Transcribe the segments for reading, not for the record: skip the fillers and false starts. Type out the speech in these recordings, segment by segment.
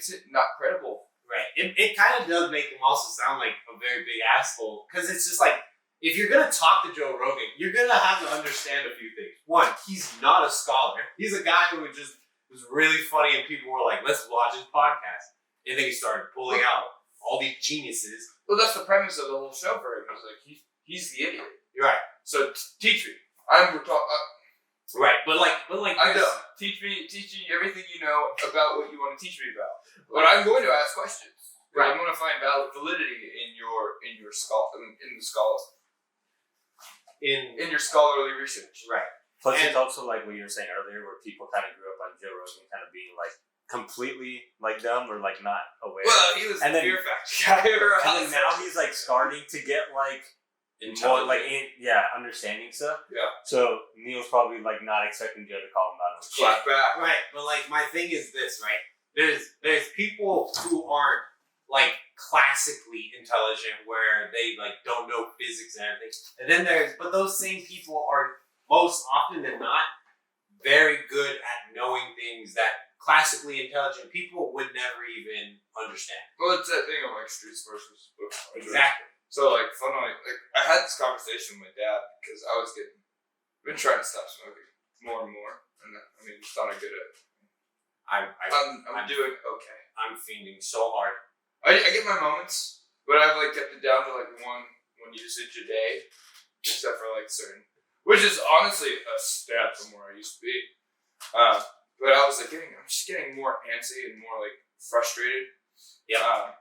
makes it not credible. Right. It kind of does make him also sound like a very big asshole, because it's just like, if you're going to talk to Joe Rogan, you're going to have to understand a few things. One, he's not a scholar. He's a guy who just was really funny, and people were like, let's watch his podcast. And then he started pulling out all these geniuses. Well, that's the premise of the whole show for him. It's like, he's the idiot. You're right. So teach me. Right, but like I know. Teach me everything you know about what you want to teach me about. But I'm going to ask questions. Right. I'm going to find validity in your scholarly research. Right. Plus, it's also like what you were saying earlier, where people kind of grew up on Joe Rogan, kind of being like completely like dumb or like not aware. Well, he was the Fear Factor guy. And then now he's like starting to get like. More like understanding stuff. Yeah. So Neil's probably like not expecting Joe to call him out. Clap back. Right. But like my thing is this, right? There's people who aren't like classically intelligent, where they like don't know physics and everything. And then but those same people are most often than not very good at knowing things that classically intelligent people would never even understand. Well, it's that thing of like streets versus books. Exactly. So like funnily, like I had this conversation with my dad because I've been trying to stop smoking more and more, and I mean it's not a good at. I'm doing okay. I'm fiending so hard. I get my moments, but I've like kept it down to like one usage a day, except for like certain, which is honestly a step from where I used to be. But I was like I'm just getting more antsy and more like frustrated. Yeah.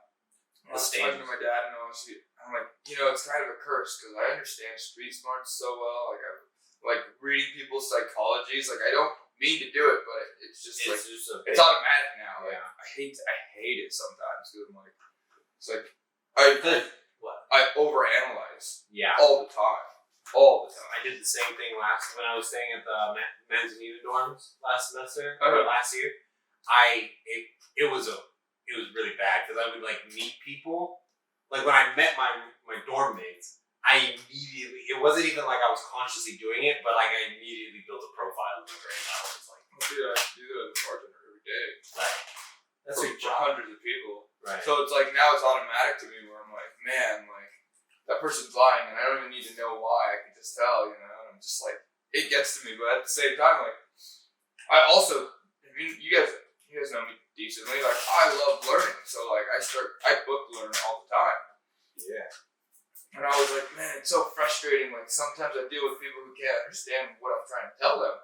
I was talking to my dad, and I'm like, it's kind of a curse because I understand street smarts so well. Like I'm like reading people's psychologies. Like I don't mean to do it, but it's automatic now. Like I hate it sometimes because I'm like, it's like I overanalyze. Yeah. All the time. I did the same thing when I was staying at the Manzanita dorms last semester or last year. It was really bad because I would like meet people. Like when I met my dorm mates, it wasn't even like I was consciously doing it, but like I immediately built a profile in my brain. I was like, dude, I do that as a bartender every day. Right. That's for hundreds of people. Right. So it's like now it's automatic to me where I'm like, man, like that person's lying and I don't even need to know why. I can just tell, and I'm just like, it gets to me. But at the same time, like I you guys know me decently. Like I love learning, so like I book learn all the time. Yeah. And I was like, man, it's so frustrating. Like sometimes I deal with people who can't understand what I'm trying to tell them.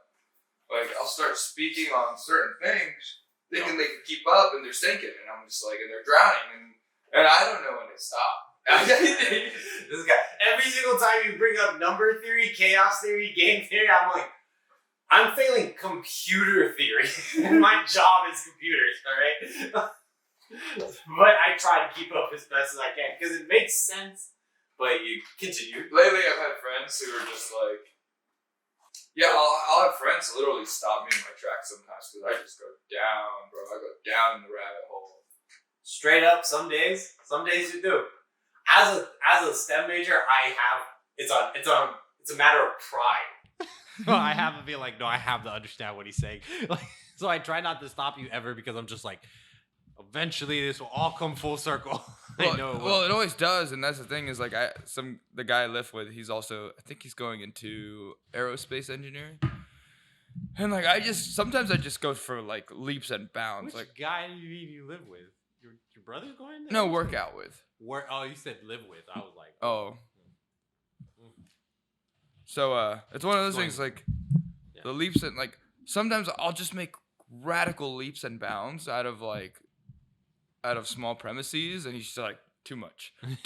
Like I'll start speaking on certain things, thinking they can keep up, and they're sinking, and I'm just like, and they're drowning, and I don't know when to stop. This guy, every single time you bring up number theory, chaos theory, game theory, I'm like, I'm failing computer theory, and my job is computers, alright? But I try to keep up as best as I can, because it makes sense, but you continue. Lately, I've had friends who are just like, I'll have friends literally stop me in my tracks sometimes, because I just go down, bro. I go down in the rabbit hole. Straight up, some days you do. As a STEM major, it's a matter of pride. No, I have to be like, no, I have to understand what he's saying. Like, so I try not to stop you ever because I'm just like, eventually this will all come full circle. Well, I know. Well, it always does, and that's the thing is like the guy I live with, he's also I think he's going into aerospace engineering, and like sometimes I just go for like leaps and bounds. Which like guy do you live with? Your brother's going there? No, work out with. Oh, you said live with. I was like, oh. So it's one of those things like the leaps and like sometimes I'll just make radical leaps and bounds out of small premises, and he's just like too much, and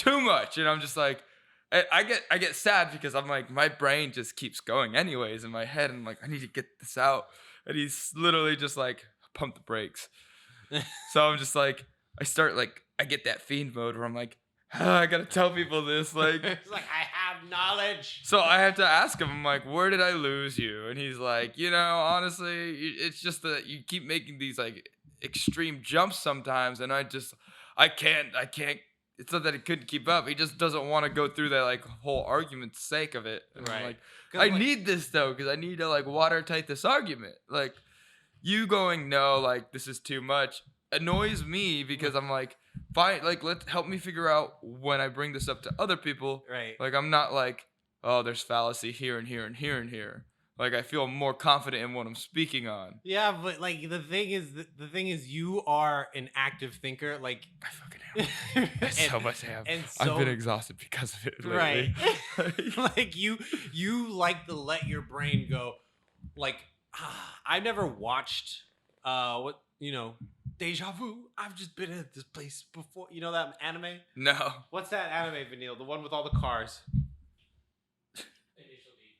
I'm just like I get sad because I'm like my brain just keeps going anyways in my head, and I'm like I need to get this out, and he's literally just like pump the brakes. So I'm just like I get that fiend mode where I'm like, I gotta tell people this, like it's like I have knowledge. So I have to ask him, I'm like, where did I lose you? And he's like, honestly, it's just that you keep making these like extreme jumps sometimes, and I can't. It's not that he couldn't keep up. He just doesn't want to go through that like whole argument's sake of it. And right. I'm like, I need this though, because I need to like watertight this argument. Like you going, no, like this is too much. annoys me because I'm like, fine, like help me figure out when I bring this up to other people. Right. Like I'm not like, oh, there's fallacy here and here and here and here. Like I feel more confident in what I'm speaking on. Yeah, but like the thing is, you are an active thinker. Like I fucking am. I so much am. And so, I've been exhausted because of it lately. Right. Like you like to let your brain go. Like I've never watched Deja Vu. I've just been at this place before. You know that anime? No. What's that anime, Vanille? The one with all the cars.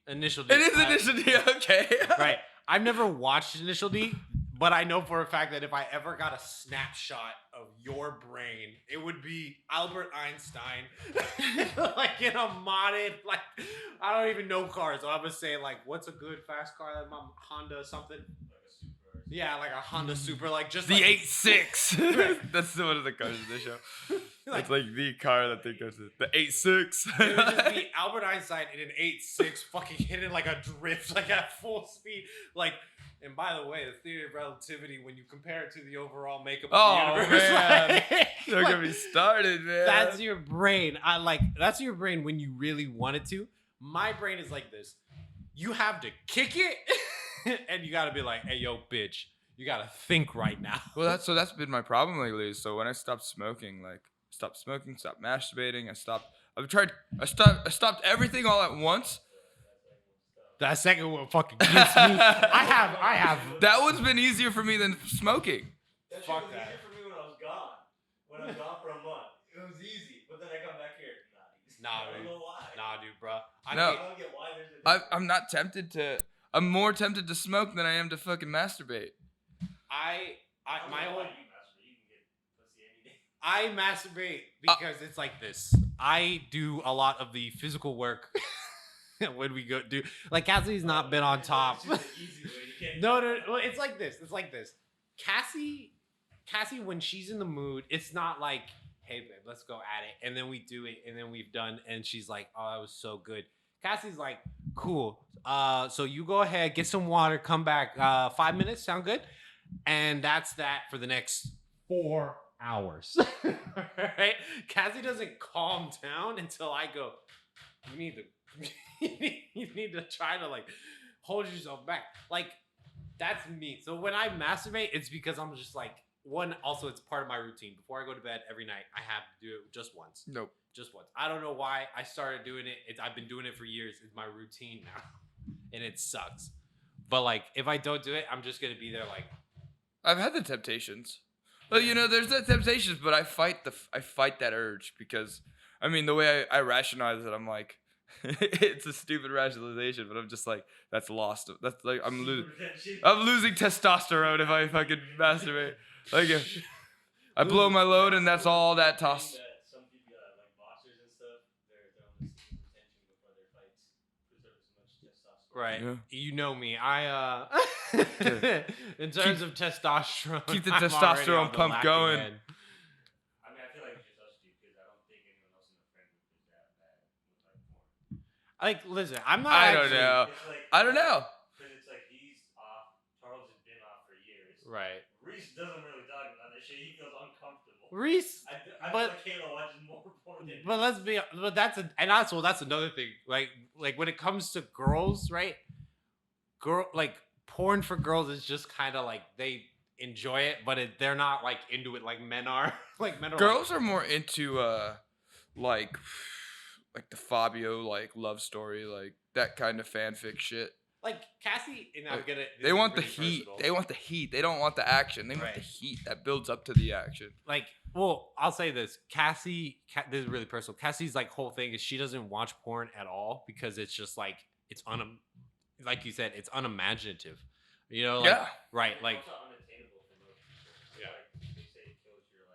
Initial D. It is Initial D, okay. Right. I've never watched Initial D, but I know for a fact that if I ever got a snapshot of your brain, it would be Albert Einstein, like in a modded, like, I don't even know cars, so I'm gonna say, like, what's a good fast car? Like my Honda something? Yeah, like a Honda Super, like just the like, 8.6. Right. That's one of the cars in the show. Like, It's like the car that they go to. The 8.6. it would just be Albert Einstein in an 8.6 fucking hitting like a drift, like at full speed. Like, and by the way, the theory of relativity, when you compare it to the overall makeup of the universe, man. like, Don't get me started, man. that's your brain. That's your brain when you really want it to. My brain is like this. You have to kick it, and you gotta be like, hey, yo, bitch, you gotta think right now. Well, that's been my problem lately. So when I stopped smoking, stopped masturbating, I stopped everything all at once. That second one fucking gets me. I have. That one's been easier for me than smoking. Fuck that. Easier for me when I was gone. When I was gone for a month, it was easy. But then I come back here, Nah, I don't know why. Nah, dude, bro. I don't get why there's a I'm not tempted to. I'm more tempted to smoke than I am to fucking masturbate. I masturbate because it's like this. I do a lot of the physical work when we go do. Like Cassie's not been on top. No. Well, it's like this. It's like this. Cassie, when she's in the mood, it's not like, hey babe, let's go at it, and then we do it, and then we've done, and she's like, oh, that was so good. Cassie's like, cool. So you go ahead, get some water, come back. 5 minutes, sound good? And that's that for the next 4 hours. Right? Cassie doesn't calm down until I go, you need to try to like hold yourself back. Like, that's me. So when I masturbate, it's because I'm just like, one, also it's part of my routine. Before I go to bed every night, I have to do it just once. Nope. Just once. I don't know why I started doing it. I've been doing it for years. It's my routine now. And it sucks. But like, if I don't do it, I'm just gonna be there like, I've had the temptations. Well, there's the temptations, but I fight that urge because, I mean, the way I rationalize it, I'm like, it's a stupid rationalization, but I'm just like, that's lost. That's like, I'm losing testosterone if I fucking masturbate. Like, if I blow my load and that's all that toss. Some people, like boxers and stuff, they're on the steam retention before their fights because there was so much testosterone. right. Yeah. You know me. In terms of testosterone, Keep the I'm already testosterone on the pump lacking going. end. I mean, I feel like it's just us two because I don't think anyone else in the friend group is that bad with like porn. Like, listen, I'm not. I don't actually- know. It's like, I don't know. Because it's like he's off, Charles has been off for years. Right. Reese doesn't really talk about that shit. He feels uncomfortable. Reese, I but- feel like Kayla watches more porn than but let's be, but that's another thing. Like when it comes to girls, right? Porn for girls is just kind of like they enjoy it, but they're not like into it like men are. Like men are. Girls are more into like the Fabio like love story, like that kind of fanfic shit. like Cassie, and I'm gonna. They want the heat. They want the heat. They don't want the action. They want Right. the heat that builds up to the action. Like, well, I'll say this. Cassie, this is really personal. Cassie's like whole thing is she doesn't watch porn at all because it's just like like you said, it's unimaginative. You know, like, Yeah. right, like It's also unattainable for most people. Yeah. Like, they say it kills your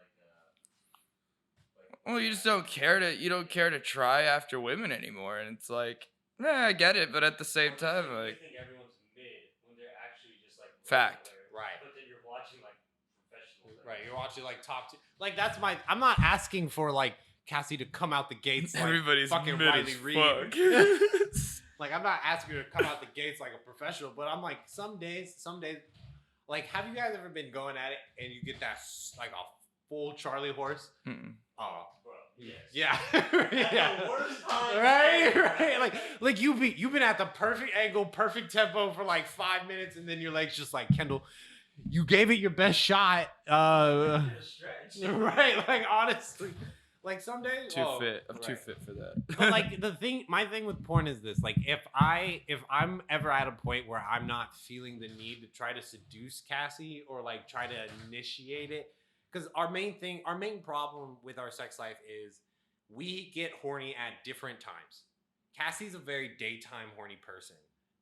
Well, you just don't care to try after women anymore, and it's like, I get it, but at the same time, I like, think everyone's mid when they're actually just like Fact. regular, Right. But then you're watching like professionals. right, you're watching like top two. Like that's I'm not asking for like Cassie to come out the gates like everybody's fucking mid Riley as Reid. fuck. Like I'm not asking her to come out the gates like a professional, but I'm like some days, Like, have you guys ever been going at it and you get that like a full Charlie horse? Mm-mm. Oh, Bro, yes. yeah, Yeah. The worst time. right. Like you've been at the perfect angle, perfect tempo for like 5 minutes, and then your legs just like Kendall. You gave it your best shot. Right, like honestly. Like some days, Too fit. I'm too fit for that. But like my thing with porn is this: like if I'm ever at a point where I'm not feeling the need to try to seduce Cassie or like try to initiate it, because our main problem with our sex life is we get horny at different times. Cassie's a very daytime horny person,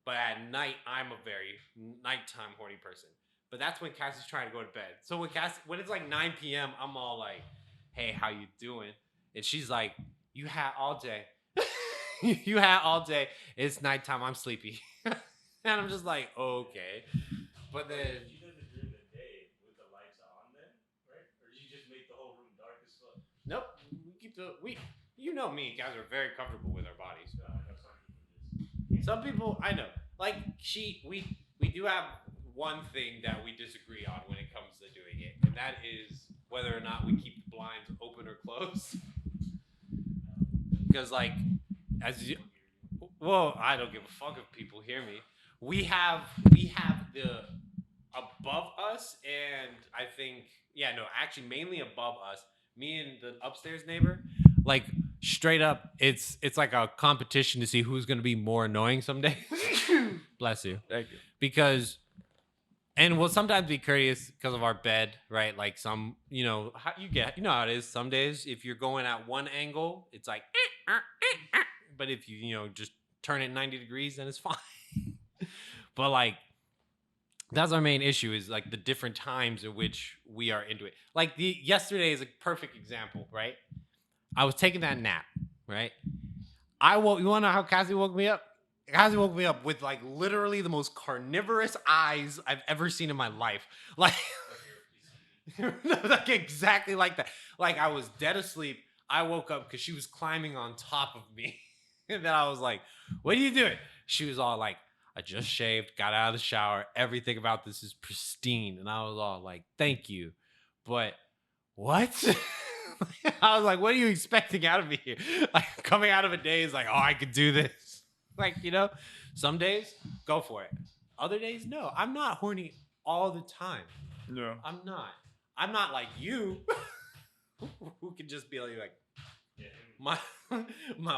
but at night I'm a very nighttime horny person. But that's when Cassie's trying to go to bed. So when it's like 9 p.m., I'm all like, hey, how you doing? And she's like, you had all day. You had all day. It's nighttime. I'm sleepy. And I'm just like, okay. But then... You did it during the day with the lights on then, right? Or did you just make the whole room dark as fuck? Nope. You know me, guys are very comfortable with our bodies. Some people, I know. Like, we do have one thing that we disagree on when it comes to doing it. And that is whether or not we keep the blinds open or closed. Because, like, I don't give a fuck if people hear me. We have the above us, and I think, actually mainly above us, me and the upstairs neighbor, like, straight up, it's like a competition to see who's going to be more annoying someday. Bless you. Thank you. Because... And we'll sometimes be courteous because of our bed, right? Like some, you know how it is. Some days, if you're going at one angle, it's like, but if you just turn it 90 degrees, then it's fine. But like, that's our main issue is like the different times in which we are into it. Like yesterday is a perfect example, right? I was taking that nap, right? You want to know how Cassie woke me up? Cassie woke me up with like literally the most carnivorous eyes I've ever seen in my life. Like, like exactly like that. Like I was dead asleep. I woke up because she was climbing on top of me. And then I was like, what are you doing? She was all like, I just shaved, got out of the shower. Everything about this is pristine. And I was all like, thank you. But what? I was like, what are you expecting out of me here? Like coming out of a day is like, oh, I could do this. Like, some days, go for it. Other days, no. I'm not horny all the time. No. I'm not. I'm not like you, who can just be like my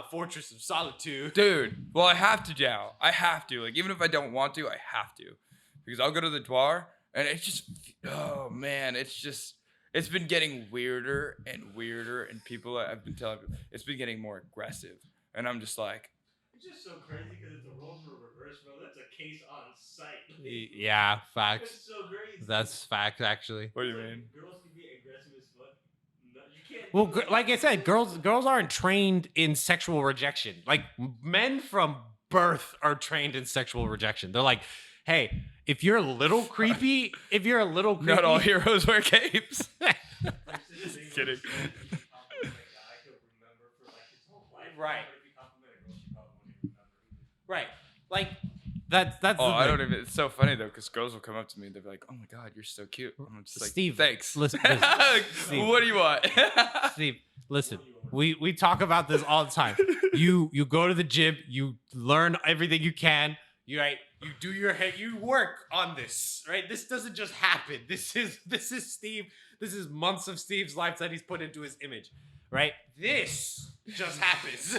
fortress of solitude. Dude, well, I have to, Jao. I have to. Like, even if I don't want to, I have to. Because I'll go to the Dwar, and it's just, oh, man, it's been getting weirder and weirder, and I've been telling people, it's been getting more aggressive. And I'm just like, it's just so crazy because if the roles were reversed, bro, that's a case on site. Yeah, facts. It's so crazy. That's facts, actually. What do you mean? Girls can be aggressive as fuck. No, you can't. Well, like I said, girls aren't trained in sexual rejection. Like men from birth are trained in sexual rejection. They're like, hey, if you're a little creepy, not all heroes wear capes. Just kidding. Right. Right. Like that's Oh, I don't even. It's so funny though, because girls will come up to me and they'll be like, "Oh my god, you're so cute." I'm just like, Steve, thanks. Listen, Steve, what do you want? Steve, listen. We talk about this all the time. You go to the gym, you learn everything you can. You do your head, you work on this, right? This doesn't just happen. This is Steve. This is months of Steve's life that he's put into his image, right? This just happens.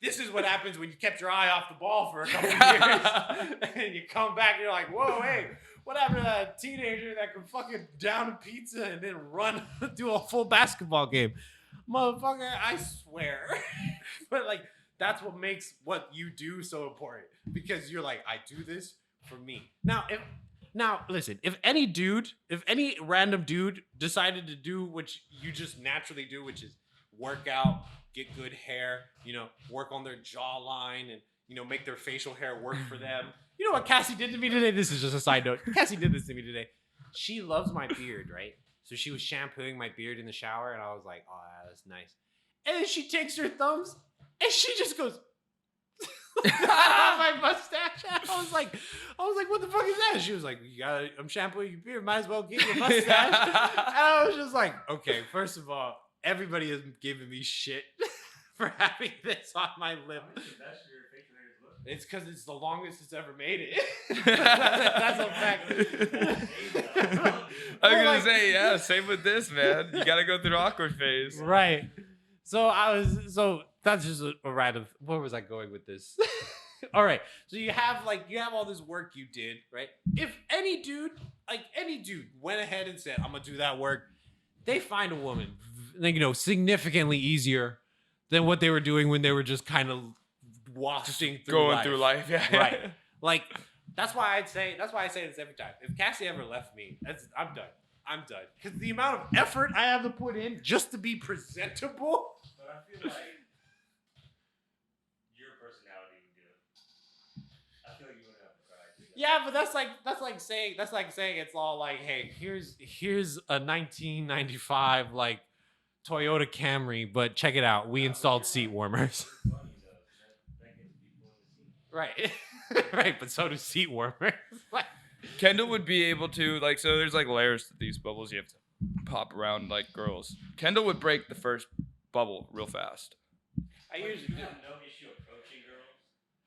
This is what happens when you kept your eye off the ball for a couple of years, and you come back and you're like, whoa, hey, what happened to that teenager that could fucking down a pizza and then run, do a full basketball game? Motherfucker, I swear. But like, that's what makes what you do so important, because you're like, I do this for me. Now, listen, if any random dude decided to do what you just naturally do, which is work out, get good hair, work on their jawline and, make their facial hair work for them. You know what Cassie did to me today? This is just a side note. Cassie did this to me today. She loves my beard, right? So she was shampooing my beard in the shower, and I was like, oh, that's nice. And then she takes her thumbs, and she just goes, my mustache. I was like, what the fuck is that? She was like, I'm shampooing your beard. Might as well get your mustache. And I was just like, okay, first of all, everybody is giving me shit for having this on my lip. It's because it's the longest it's ever made it. That's a fact. I was gonna say, yeah, same with this, man. You gotta go through the awkward phase. Right. So that's just a ride of where was I going with this? All right. So you have all this work you did, right? If any dude went ahead and said, I'm gonna do that work, they find a woman, significantly easier than what they were doing when they were just kind of washing through through life, yeah. Right. Like that's why I say this every time. If Cassie ever left me, I'm done. Because the amount of effort I have to put in just to be presentable. But I feel like your personality would do it. I feel like you wouldn't have to try. Yeah, but that's like saying it's all like, hey, here's a 1995 Toyota Camry, but check it out, we installed seat warmers. Right. Right, but so do seat warmers. Kendall would be able to so there's layers to these bubbles you have to pop around like girls. Kendall would break the first bubble real fast. I usually do. have no issue approaching girls.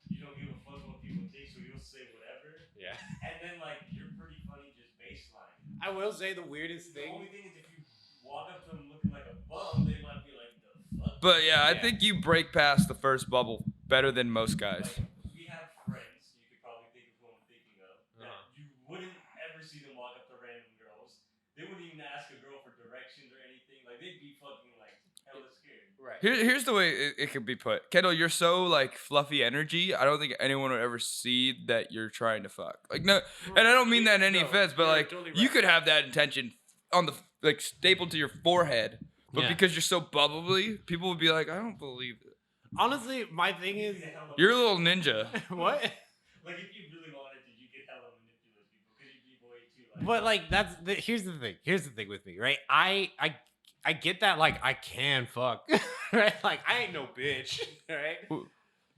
You don't give a fuck what people think, so you'll say whatever. Yeah. And then you're pretty funny just baseline. I will say the weirdest The thing. only thing is if you walk up to them looking like a bum, they might be like, the fuck? But yeah, I think you break past the first bubble better than most guys. We have friends, you could probably think of who I'm thinking of, that you wouldn't ever see them walk up to random girls. They wouldn't even ask a girl for directions or anything. They'd be fucking hella scared. Right. Here's the way it could be put. Kendall, you're so fluffy energy. I don't think anyone would ever see that you're trying to fuck. No, and I don't mean that in any offense, but totally right. you could have that intention on the stapled to your forehead, but because you're so bubbly, people would be like, I don't believe it. Honestly, my thing is, You're a little ninja. what? If you really wanted to, you could hella manipulate people because you'd be way too But here's the thing. Here's the thing with me, right? I get that I can fuck, right? I ain't no bitch, right?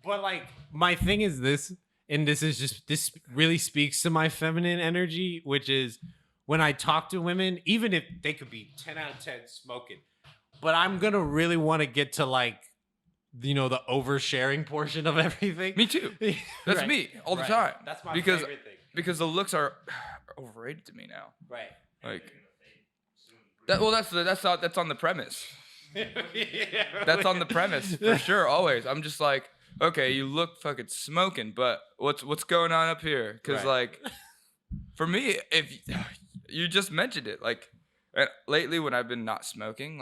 But my thing is this, and this really speaks to my feminine energy, which is when I talk to women, even if they could be 10 out of 10 smoking, but I'm gonna really want to get to the oversharing portion of everything. Me too. That's Right. me all the Right. time. That's my because favorite thing. because the looks are overrated to me now. Right. That's on the premise. Yeah. That's on the premise for sure. Always. I'm just okay, you look fucking smoking, but what's going on up here? Because Right. for me, if you just mentioned it, and lately when I've been not smoking,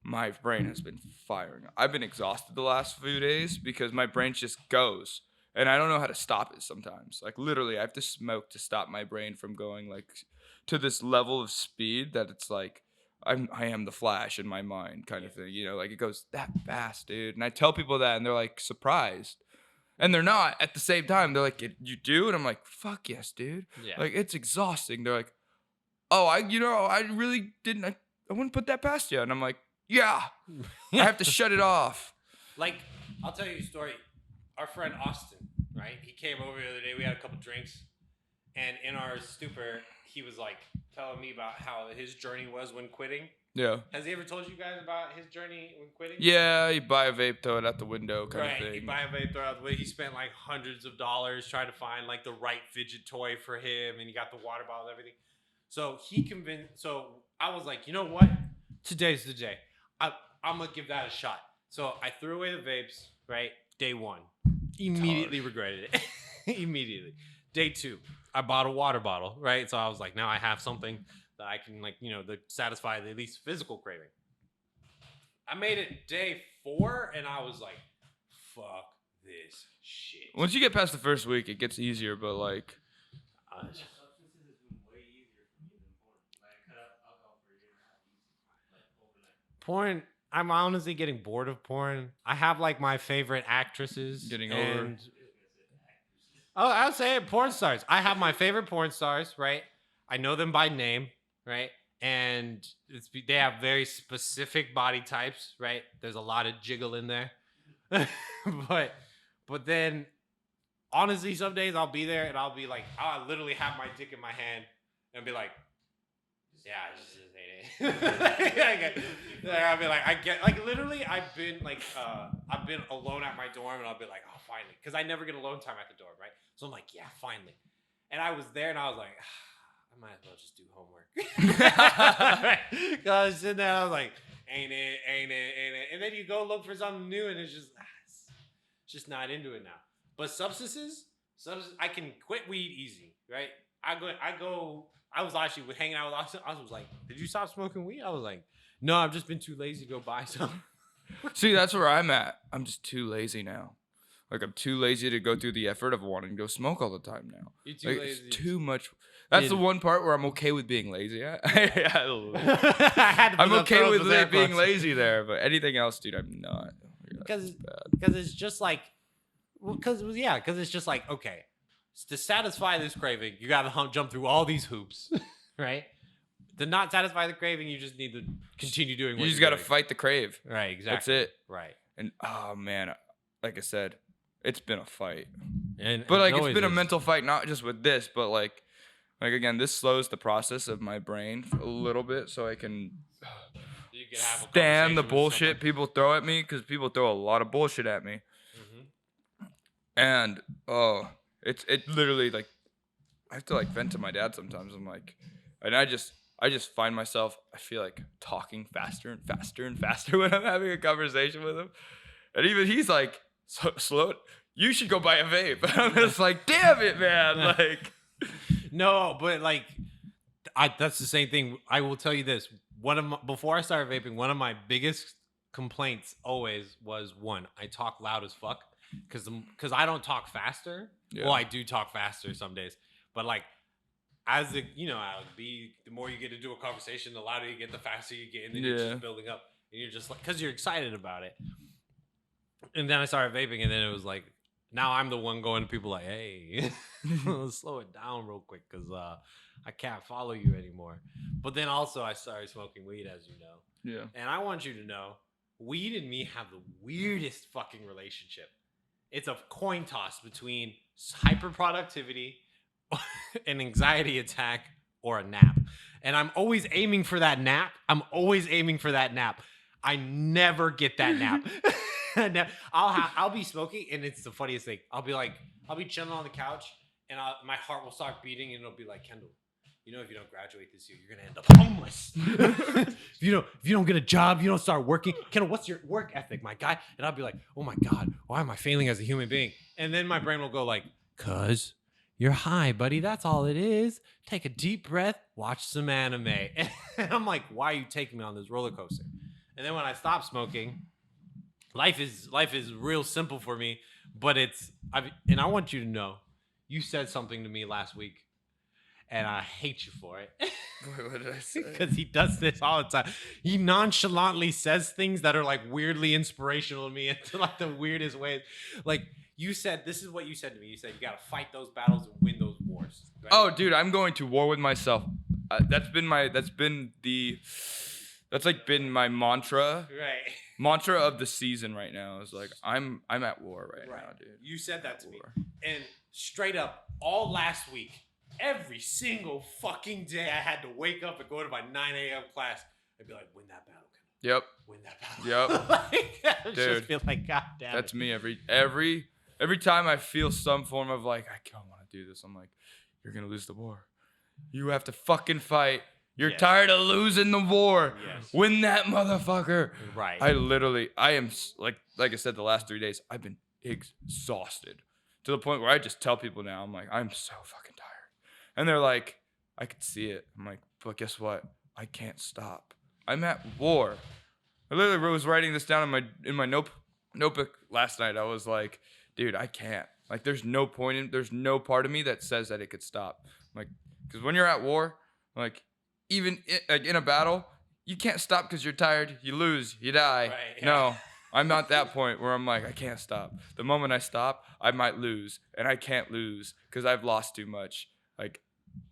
my brain has been firing. I've been exhausted the last few days because my brain just goes, and I don't know how to stop it sometimes. Literally, I have to smoke to stop my brain from going to this level of speed that it's I am the Flash in my mind kind of thing. It goes that fast, dude. And I tell people that, and they're surprised. And they're not at the same time. They're like, you do? And I'm like, fuck yes, dude. Yeah. It's exhausting. They're like, oh, I really didn't. I wouldn't put that past you. And I'm like, yeah, I have to shut it off. I'll tell you a story. Our friend Austin, right? He came over the other day. We had a couple drinks. And in our stupor, he was telling me about how his journey was when quitting. Yeah. Has he ever told you guys about his journey when quitting? Yeah, you buy a vape, throw it out the window kind of thing. He buy a vape, throw it out the way. He spent hundreds of dollars trying to find the right fidget toy for him, and he got the water bottle and everything. So I was like, you know what? Today's the day. I'm gonna give that a shot. So I threw away the vapes, right? Day one. Immediately regretted it. Immediately. Day two, I bought a water bottle, right? So I was like, now I have something that I can to satisfy the least physical craving. I made it day 4 and I was like, fuck this shit. Once you get past the first week, it gets easier, but substances has been way easier for me than porn. I cut out alcohol for a year and a half, overnight. Porn, I'm honestly getting bored of porn. I have my favorite actresses. Getting over. Oh, I'll say it, porn stars. I have my favorite porn stars, right? I know them by name, right? And they have very specific body types, right? There's a lot of jiggle in there. but then honestly, some days I'll be there and I'll be like, I'll literally have my dick in my hand and be like, yeah, I just hate it. I'll be like, I get, like, literally, I've been alone at my dorm and I'll be like, oh, finally. Because I never get alone time at the dorm, right? So I'm like, yeah, finally. And I was there and I was like, I might as well just do homework. Because I was sitting there, I was like, ain't it. And then you go look for something new and it's just not into it now. But substances, I can quit weed easy, right? I was actually hanging out with Austin. I was like, did you stop smoking weed? I was like, no, I've just been too lazy to go buy some. See, that's where I'm at. I'm just too lazy now. Like, I'm too lazy to go through the effort of wanting to go smoke all the time now. You're too like, lazy. It's too much. That's the one part where I'm okay with being lazy. I'm okay with being lazy there, but anything else, dude, I'm not. Because it's just like, because it's just like, okay, to satisfy this craving, you got to jump through all these hoops, right? To not satisfy the craving, you just need to continue doing what you just got to fight the crave. Right, exactly. That's it. Right. And, oh, man, like I said, it's been a fight. But like, it's been a mental fight, not just with this, but like again, this slows the process of my brain a little bit so I can stand the bullshit people throw at me, because people throw a lot of bullshit at me. Mm-hmm. And, it literally, like, I have to, like, vent to my dad sometimes. I'm like, and I just find myself, I feel like talking faster and faster and faster when I'm having a conversation with him. And even he's like, slow it. You should go buy a vape. I'm just like, damn it, man. Like, no, but like, that's the same thing. I will tell you this. Before I started vaping, one of my biggest complaints always was, one, I talk loud as fuck because I don't talk faster. Yeah. Well, I do talk faster some days, but like, as the more you get into a conversation, the louder you get, the faster you get, and then you're just building up, and you're just like, because you're excited about it. And then I started vaping, and then it was like, now I'm the one going to people like, hey, slow it down real quick, because I can't follow you anymore. But then also I started smoking weed, as you know. Yeah. And I want you to know, weed and me have the weirdest fucking relationship. It's a coin toss between hyperproductivity, an anxiety attack, or a nap. And I'm always aiming for that nap. I never get that nap. I'll be smoking, and it's the funniest thing. I'll be chilling on the couch, and my heart will start beating, and it'll be like, Kendall, you know, if you don't graduate this year, you're gonna end up homeless. if you don't get a job, you don't start working. Kendall, what's your work ethic, my guy? And I'll be like, oh my God, why am I failing as a human being? And then my brain will go like, cause you're high, buddy. That's all it is. Take a deep breath, watch some anime. And I'm like, why are you taking me on this roller coaster? And then when I stop smoking, life is real simple for me. But and I want you to know, you said something to me last week, and I hate you for it. What did I say? Because he does this all the time. He nonchalantly says things that are like weirdly inspirational to me into like the weirdest ways. Like, this is what you said to me. You said you gotta fight those battles and win those wars. Right? Oh, dude, I'm going to war with myself. That's been my mantra. Right. Mantra of the season right now is like, I'm at war right now, dude. You said that to me. And straight up, all last week, every single fucking day, I had to wake up and go to my 9 a.m. class. I'd be like, win that battle. Yep. Win that battle. Yep. Dude, just feel like, God damn that's it. me every time I feel some form of like, I don't want to do this. I'm like, you're going to lose the war. You have to fucking fight. You're tired of losing the war. Yes. Win that motherfucker. Right. I am, like I said, the last 3 days, I've been exhausted to the point where I just tell people now, I'm like, I'm so fucking tired. And they're like, I could see it. I'm like, but guess what? I can't stop. I'm at war. I literally was writing this down in my notebook last night. I was like, dude, I can't. Like, there's no part of me that says that it could stop. Like, because when you're at war, like, even in a battle, you can't stop because you're tired. You lose. You die. Right, yeah. No, I'm not that point where I'm like, I can't stop. The moment I stop, I might lose, and I can't lose because I've lost too much. Like,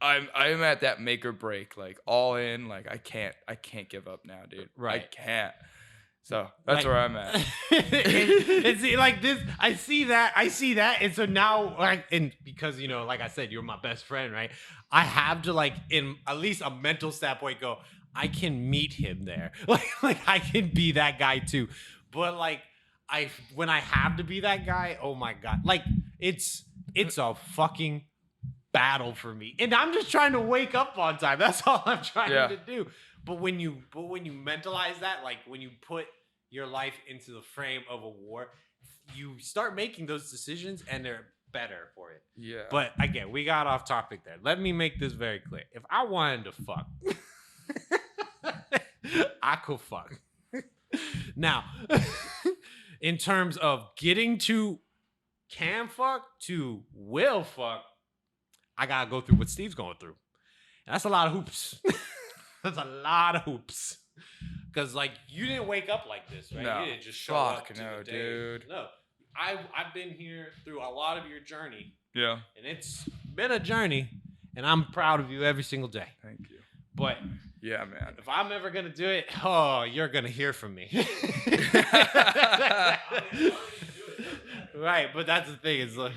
I'm at that make or break, like all in. Like, I can't give up now, dude. Right. I can't. So that's Like- where I'm at. it's like this. I see that, and so now, like, and because like I said, you're my best friend, right? I have to like, in at least a mental standpoint, go. I can meet him there, like I can be that guy too. But like, when I have to be that guy, oh my god, like it's a fucking battle for me, and I'm just trying to wake up on time. That's all I'm trying to do. But when you mentalize that, like when you put your life into the frame of a war, you start making those decisions, and they're better for it. Yeah. But again, we got off topic there. Let me make this very clear. If I wanted to fuck, I could fuck. Now, in terms of getting to can fuck to will fuck, I gotta go through what Steve's going through. And that's a lot of hoops. That's a lot of hoops. Because, like, you didn't wake up like this, right? No. You didn't just show up Fuck to no, the day. dude. No. I've been here through a lot of your journey. Yeah. And it's been a journey. And I'm proud of you every single day. Thank you. But Yeah, man. if I'm ever going to do it, oh, you're going to hear from me. Right. But that's the thing. It's like...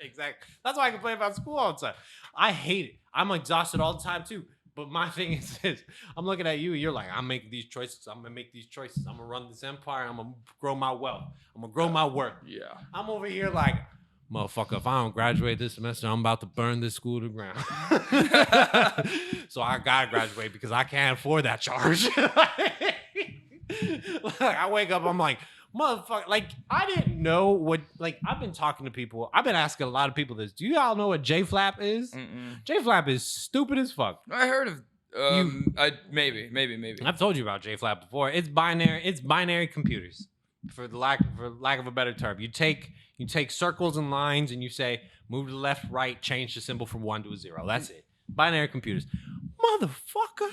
Exactly. That's why I complain about school all the time. I hate it. I'm exhausted all the time too. But my thing is this. I'm looking at you and you're like, I'm making these choices. I'm going to make these choices. I'm going to run this empire. I'm going to grow my wealth. I'm going to grow my work. Yeah. I'm over here like, motherfucker, if I don't graduate this semester, I'm about to burn this school to the ground. So I got to graduate because I can't afford that charge. Like, I wake up, I'm like, motherfucker, like, I didn't know what, like, I've been talking to people. I've been asking a lot of people this. Do you all know what J-Flap is? Mm-mm. J-Flap is stupid as fuck. I heard of maybe. I've told you about J-Flap before. It's binary computers. For lack of a better term. You take circles and lines and you say, move to the left, right, change the symbol from 1 to a 0. That's it. Binary computers. Motherfucker,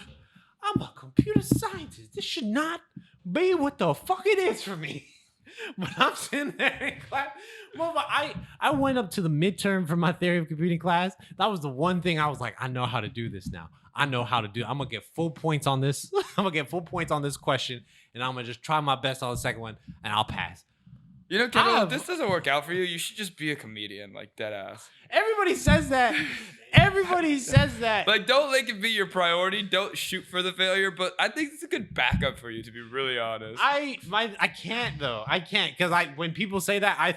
I'm a computer scientist. This should not be what the fuck it is for me. But I'm sitting there in class. Well, I went up to the midterm for my theory of computing class. That was the one thing I was like, I know how to do this now. I know how to do it. I'm going to get full points on this. I'm going to get full points on this question. And I'm going to just try my best on the second one. And I'll pass. You know, Kendall, if this doesn't work out for you, you should just be a comedian, like dead ass. Everybody says that. Everybody says that. Like, don't let it be your priority. Don't shoot for the failure. But I think it's a good backup for you, to be really honest. I can't though. I can't because when people say that, I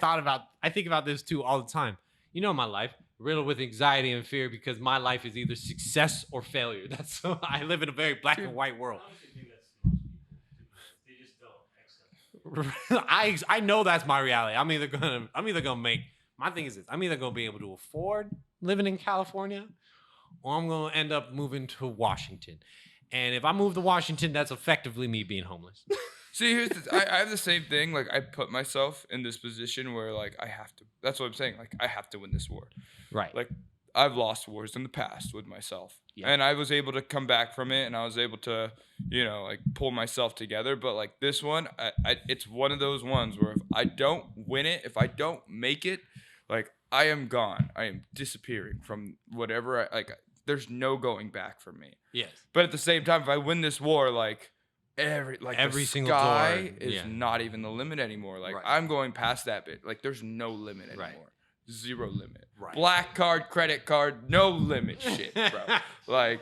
think about this too all the time. You know, my life riddled with anxiety and fear because my life is either success or failure. That's I live in a very black and white world. I know that's my reality. I'm either gonna make. My thing is this: I'm either gonna be able to afford living in California, or I'm gonna end up moving to Washington. And if I move to Washington, that's effectively me being homeless. See, here's I have the same thing. Like, I put myself in this position where, like, I have to. That's what I'm saying. Like, I have to win this war. Right. Like, I've lost wars in the past with myself. Yeah. And I was able to come back from it, and I was able to, like, pull myself together. But, like, this one, it's one of those ones where if I don't win it, if I don't make it, like, I am gone. I am disappearing from whatever. There's no going back from me. Yes. But at the same time, if I win this war, like, every single sky door, is not even the limit anymore. Like, Right. I'm going past that bit. Like, there's no limit anymore. Right. Zero limit. Right. Black card, credit card, no limit shit, bro. Like,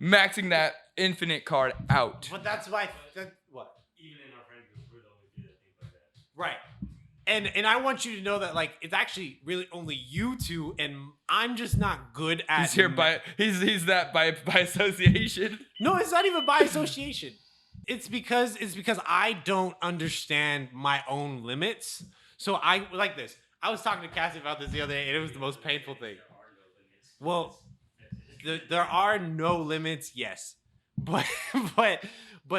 maxing that infinite card out. But that's why. What? Even in our friend group, we're the only few that think like that. Right. And I want you to know that, like, it's actually really only you two, and I'm just not good at. He's here by he's that by association. No, it's not even by association. It's because I don't understand my own limits. So I like this. I was talking to Cassie about this the other day, and it was the most painful thing. Well, there are no limits, yes, but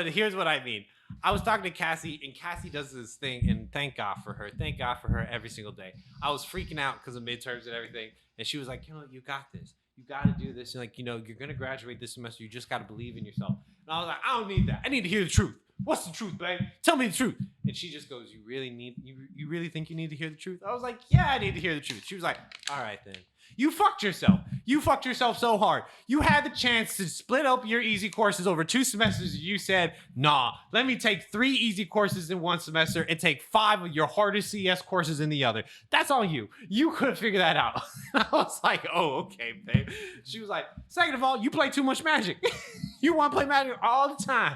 here's what I mean. I was talking to Cassie, and Cassie does this thing, and thank God for her. Thank God for her every single day. I was freaking out because of midterms and everything, and she was like, you got this. You got to do this. And like, you're going to graduate this semester. You just got to believe in yourself. And I was like, I don't need that. I need to hear the truth. What's the truth, babe? Tell me the truth. And she just goes, you really think you need to hear the truth? I was like, yeah, I need to hear the truth. She was like, all right then. You fucked yourself. You fucked yourself so hard. You had the chance to split up your easy courses over 2 semesters. You said, nah, let me take 3 easy courses in 1 semester and take 5 of your hardest CS courses in the other. That's on you. You could figure that out. I was like, oh, okay, babe. She was like, second of all, you play too much Magic. You want to play Magic all the time.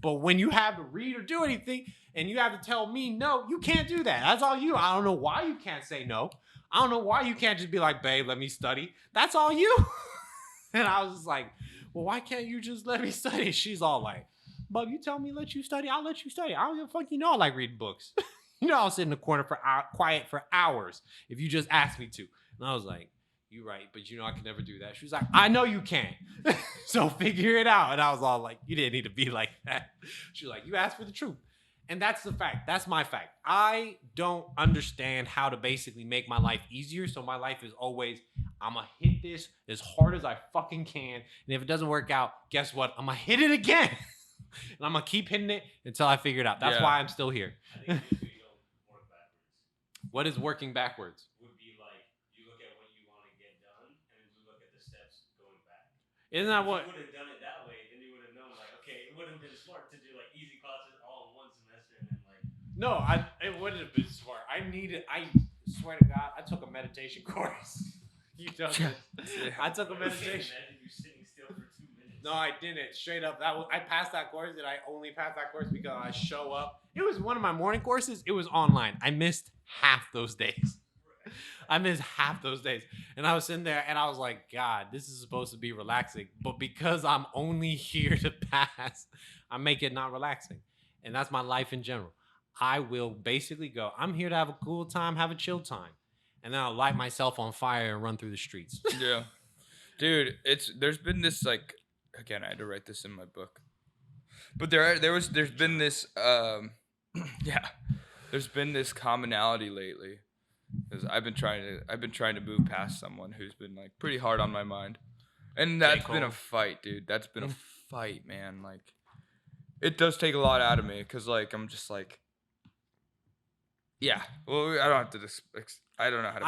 But when you have to read or do anything and you have to tell me no, you can't do that. That's all you. I don't know why you can't say no. I don't know why you can't just be like, babe, let me study. That's all you. And I was just like, well, why can't you just let me study? She's all like, bub, you tell me let you study, I'll let you study. I don't give a fuck. You know I like reading books. You know I'll sit in the corner for quiet for hours if you just ask me to. And I was like, you're right, but you know I can never do that. She was like, I know you can. So figure it out. And I was all like, you didn't need to be like that. She was like, you asked for the truth. And that's the fact. That's my fact. I don't understand how to basically make my life easier. So my life is always, I'm going to hit this as hard as I fucking can. And if it doesn't work out, guess what? I'm going to hit it again. And I'm going to keep hitting it until I figure it out. That's why I'm still here. I think you don't work backwards. What is working backwards? Would be like, you look at what you want to get done, and then you look at the steps going back. Isn't that what? If you would have done it that way, then you would have known, like, okay, it would have been smart to do, like, easy classes all in 1 semester, and then, like... No, it wouldn't have been smart. I swear to God, I took a meditation course. You know this. I took a meditation. Imagine you sitting still for 2 minutes. No, I didn't. Straight up, I passed that course, and I only passed that course because I show up. It was one of my morning courses. It was online. I missed half those days. I missed half those days. And I was sitting there, and I was like, God, this is supposed to be relaxing. But because I'm only here to pass, I make it not relaxing. And that's my life in general. I will basically go, I'm here to have a cool time, have a chill time. And then I'll light myself on fire and run through the streets. Yeah. Dude, there's been this, like, again, I had to write this in my book. But there's been this there's been this commonality lately. Because I've been trying to move past someone who's been, like, pretty hard on my mind. And that's been a fight, dude. That's been a fight, man. Like, it does take a lot out of me because, like, I'm just like, yeah. Well, I don't have to I don't know how to.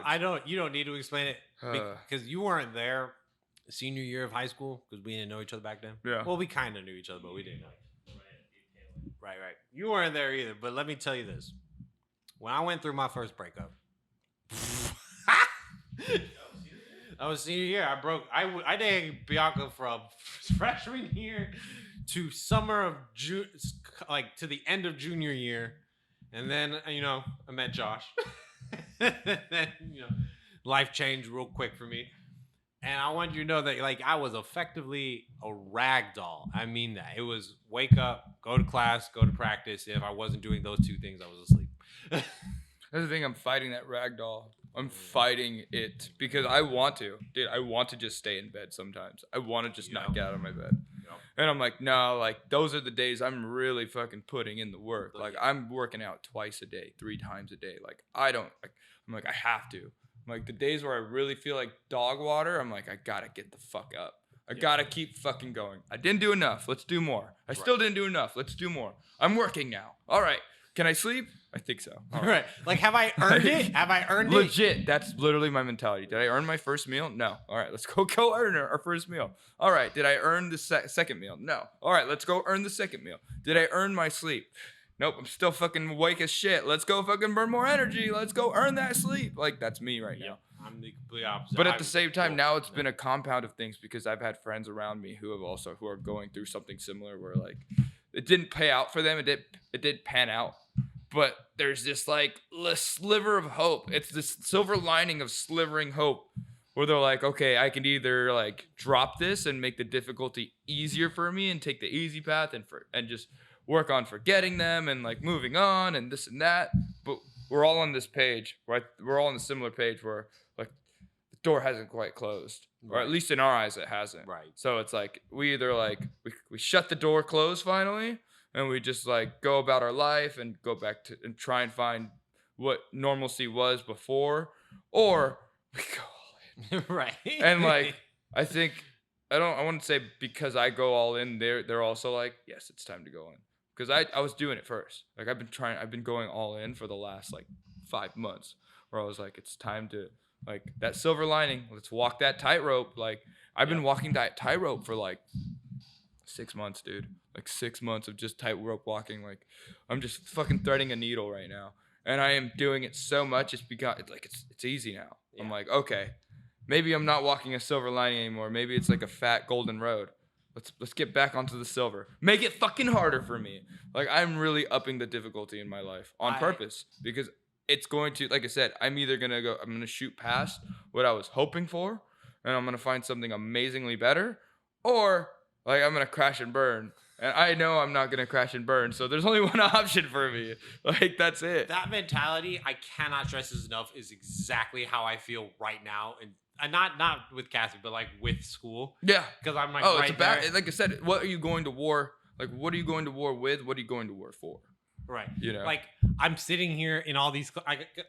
I don't. You don't need to explain it because you weren't there senior year of high school because we didn't know each other back then. Yeah. Well, we kind of knew each other, but we didn't know. Right. You weren't there either. But let me tell you this: when I went through my first breakup, I was senior year. I dated Bianca from freshman year to summer of June, like to the end of junior year. And then, I met Josh. Then, life changed real quick for me. And I want you to know that, like, I was effectively a rag doll. I mean that. It was wake up, go to class, go to practice. If I wasn't doing those 2 things, I was asleep. That's the thing. I'm fighting that rag doll. I'm fighting it because I want to. Dude, I want to just stay in bed sometimes. I want to just not get out of my bed. And I'm like, no, like, those are the days I'm really fucking putting in the work. Like, I'm working out twice a day, 3 times a day. Like, I have to. I'm like, the days where I really feel like dog water, I'm like, I gotta get the fuck up. I gotta keep fucking going. I didn't do enough. Let's do more. I still didn't do enough. Let's do more. I'm working now. All right. Can I sleep? I think so. All right. Like, have I earned it? Have I earned it? Legit. That's literally my mentality. Did I earn my first meal? No. All right. Let's go earn our first meal. All right. Did I earn the second meal? No. All right. Let's go earn the second meal. Did I earn my sleep? Nope. I'm still fucking awake as shit. Let's go fucking burn more energy. Let's go earn that sleep. Like, that's me right now. I'm the complete opposite. But at the same time, now it's been a compound of things because I've had friends around me who are going through something similar where, like, it didn't pay out for them. It did pan out. But there's this, like, sliver of hope. It's this silver lining of slivering hope where they're like, okay, I can either, like, drop this and make the difficulty easier for me and take the easy path and just work on forgetting them and, like, moving on and this and that. But we're all on this page, right? We're all on a similar page where, like, the door hasn't quite closed. Or at least in our eyes, it hasn't. Right. So it's like we either, like, we shut the door closed finally, and we just, like, go about our life and go back to and try and find what normalcy was before, or we go all in. Right. And, like, I think I wouldn't say because I go all in, they're also like, yes, it's time to go in. because I was doing it first. Like I've been going all in for the last like 5 months, where I was like, it's time to like that silver lining. Let's walk that tightrope. Like I've been walking that tightrope for like 6 months, dude. Like 6 months of just tightrope walking. Like I'm just fucking threading a needle right now, and I am doing it so much. It's easy now. Yeah. I'm like, okay, maybe I'm not walking a silver lining anymore. Maybe it's like a fat golden road. Let's get back onto the silver. Make it fucking harder for me. Like I'm really upping the difficulty in my life on purpose, because it's going to, like I said, I'm gonna shoot past what I was hoping for, and I'm gonna find something amazingly better, or like I'm gonna crash and burn. And I know I'm not gonna crash and burn, so there's only one option for me. Like that's it. That mentality, I cannot stress this enough, is exactly how I feel right now, and not with Cassie, but like with school. Yeah, because I'm like, it's about there. Like I said, what are you going to war? Like, what are you going to war with? What are you going to war for? Right. You know, like I'm sitting here in all these.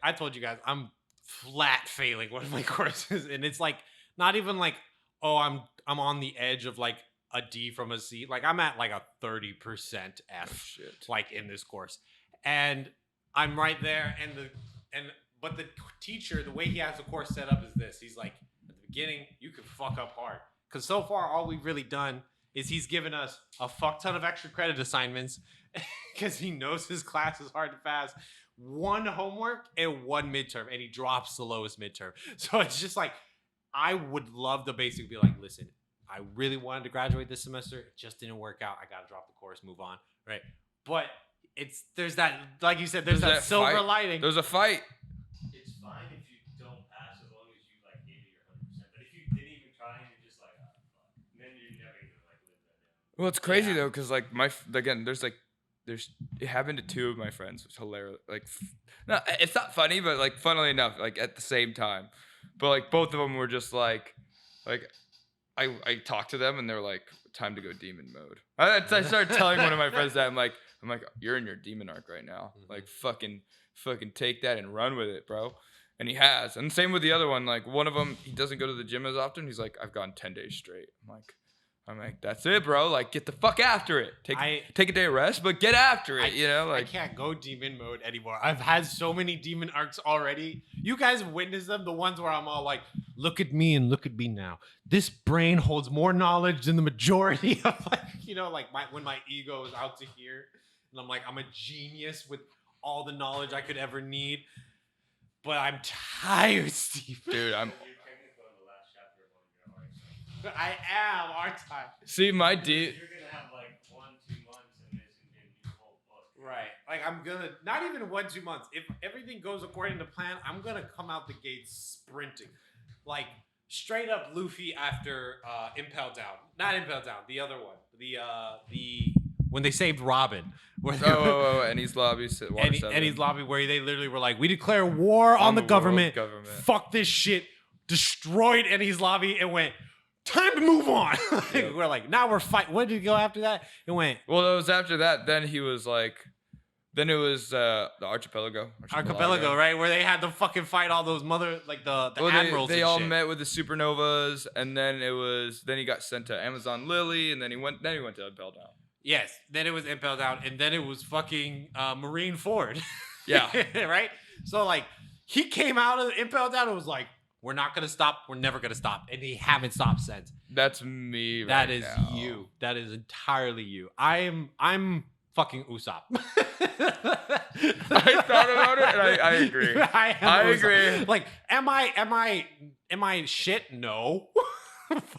I told you guys, I'm flat failing one of my courses, and it's like not even like, oh, I'm on the edge of like a D from a C. Like I'm at like a 30% F, like in this course, and I'm right there. But the teacher, the way he has the course set up is this. He's like, at the beginning, you can fuck up hard, because so far all we've really done is he's given us a fuck ton of extra credit assignments, because he knows his class is hard to pass. 1 homework and 1 midterm, and he drops the lowest midterm. So it's just like, I would love to basically be like, listen, I really wanted to graduate this semester. It just didn't work out. I got to drop the course, move on. Right. But there's that, like you said, there's that silver lining. There's a fight. It's fine if you don't pass, as long as you like gave it your 100%. But if you didn't even try and you're just like, oh, fuck, then you're never gonna like live that down. Well, it's crazy though, because like there's it happened to 2 of my friends. It's hilarious. Like, no, it's not funny, but like, funnily enough, like at the same time, but like both of them were just like I talked to them and they're like, time to go demon mode. I started telling one of my friends that I'm like, you're in your demon arc right now. Mm-hmm. Like fucking take that and run with it, bro. And he has. And same with the other one. Like one of them, he doesn't go to the gym as often. He's like, I've gone 10 days straight. I'm like, that's it, bro. Like, get the fuck after it. Take a day of rest, but get after it. You know, like I can't go demon mode anymore. I've had so many demon arcs already. You guys witnessed them, the ones where I'm all like, look at me and look at me now. This brain holds more knowledge than the majority of when my ego is out to here, and I'm like, I'm a genius with all the knowledge I could ever need. But I'm tired, Steve. Dude, I am, aren't I? See, my You're gonna have like 1-2 months in this and then you whole book. Right. Like I'm gonna not even 1-2 months. If everything goes according to plan, I'm gonna come out the gate sprinting. Like straight up Luffy after Impel Down. Not Impel Down, the other one. The when they saved Robin. Enies Lobby. Enies Lobby, where they literally were like, we declare war on the government. Fuck this shit. Destroyed Enies Lobby and went, time to move on. We're like, now we're fighting. What did it go after that? It went. Well, it was after that. Then he was like, then it was the Archipelago. Archipelago, right? Where they had to fucking fight all those admirals. They all met with the supernovas, and then then he got sent to Amazon Lily, and then he went to Impel Down. Yes. Then it was Impel Down, and then it was fucking Marine Ford. Yeah. Right? So like he came out of Impel Down and was like, we're not gonna stop. We're never gonna stop, and they haven't stopped since. That's me. That is you. That is entirely you. I'm fucking Usopp. I thought about it, and I agree. I agree. Like, am I shit? No.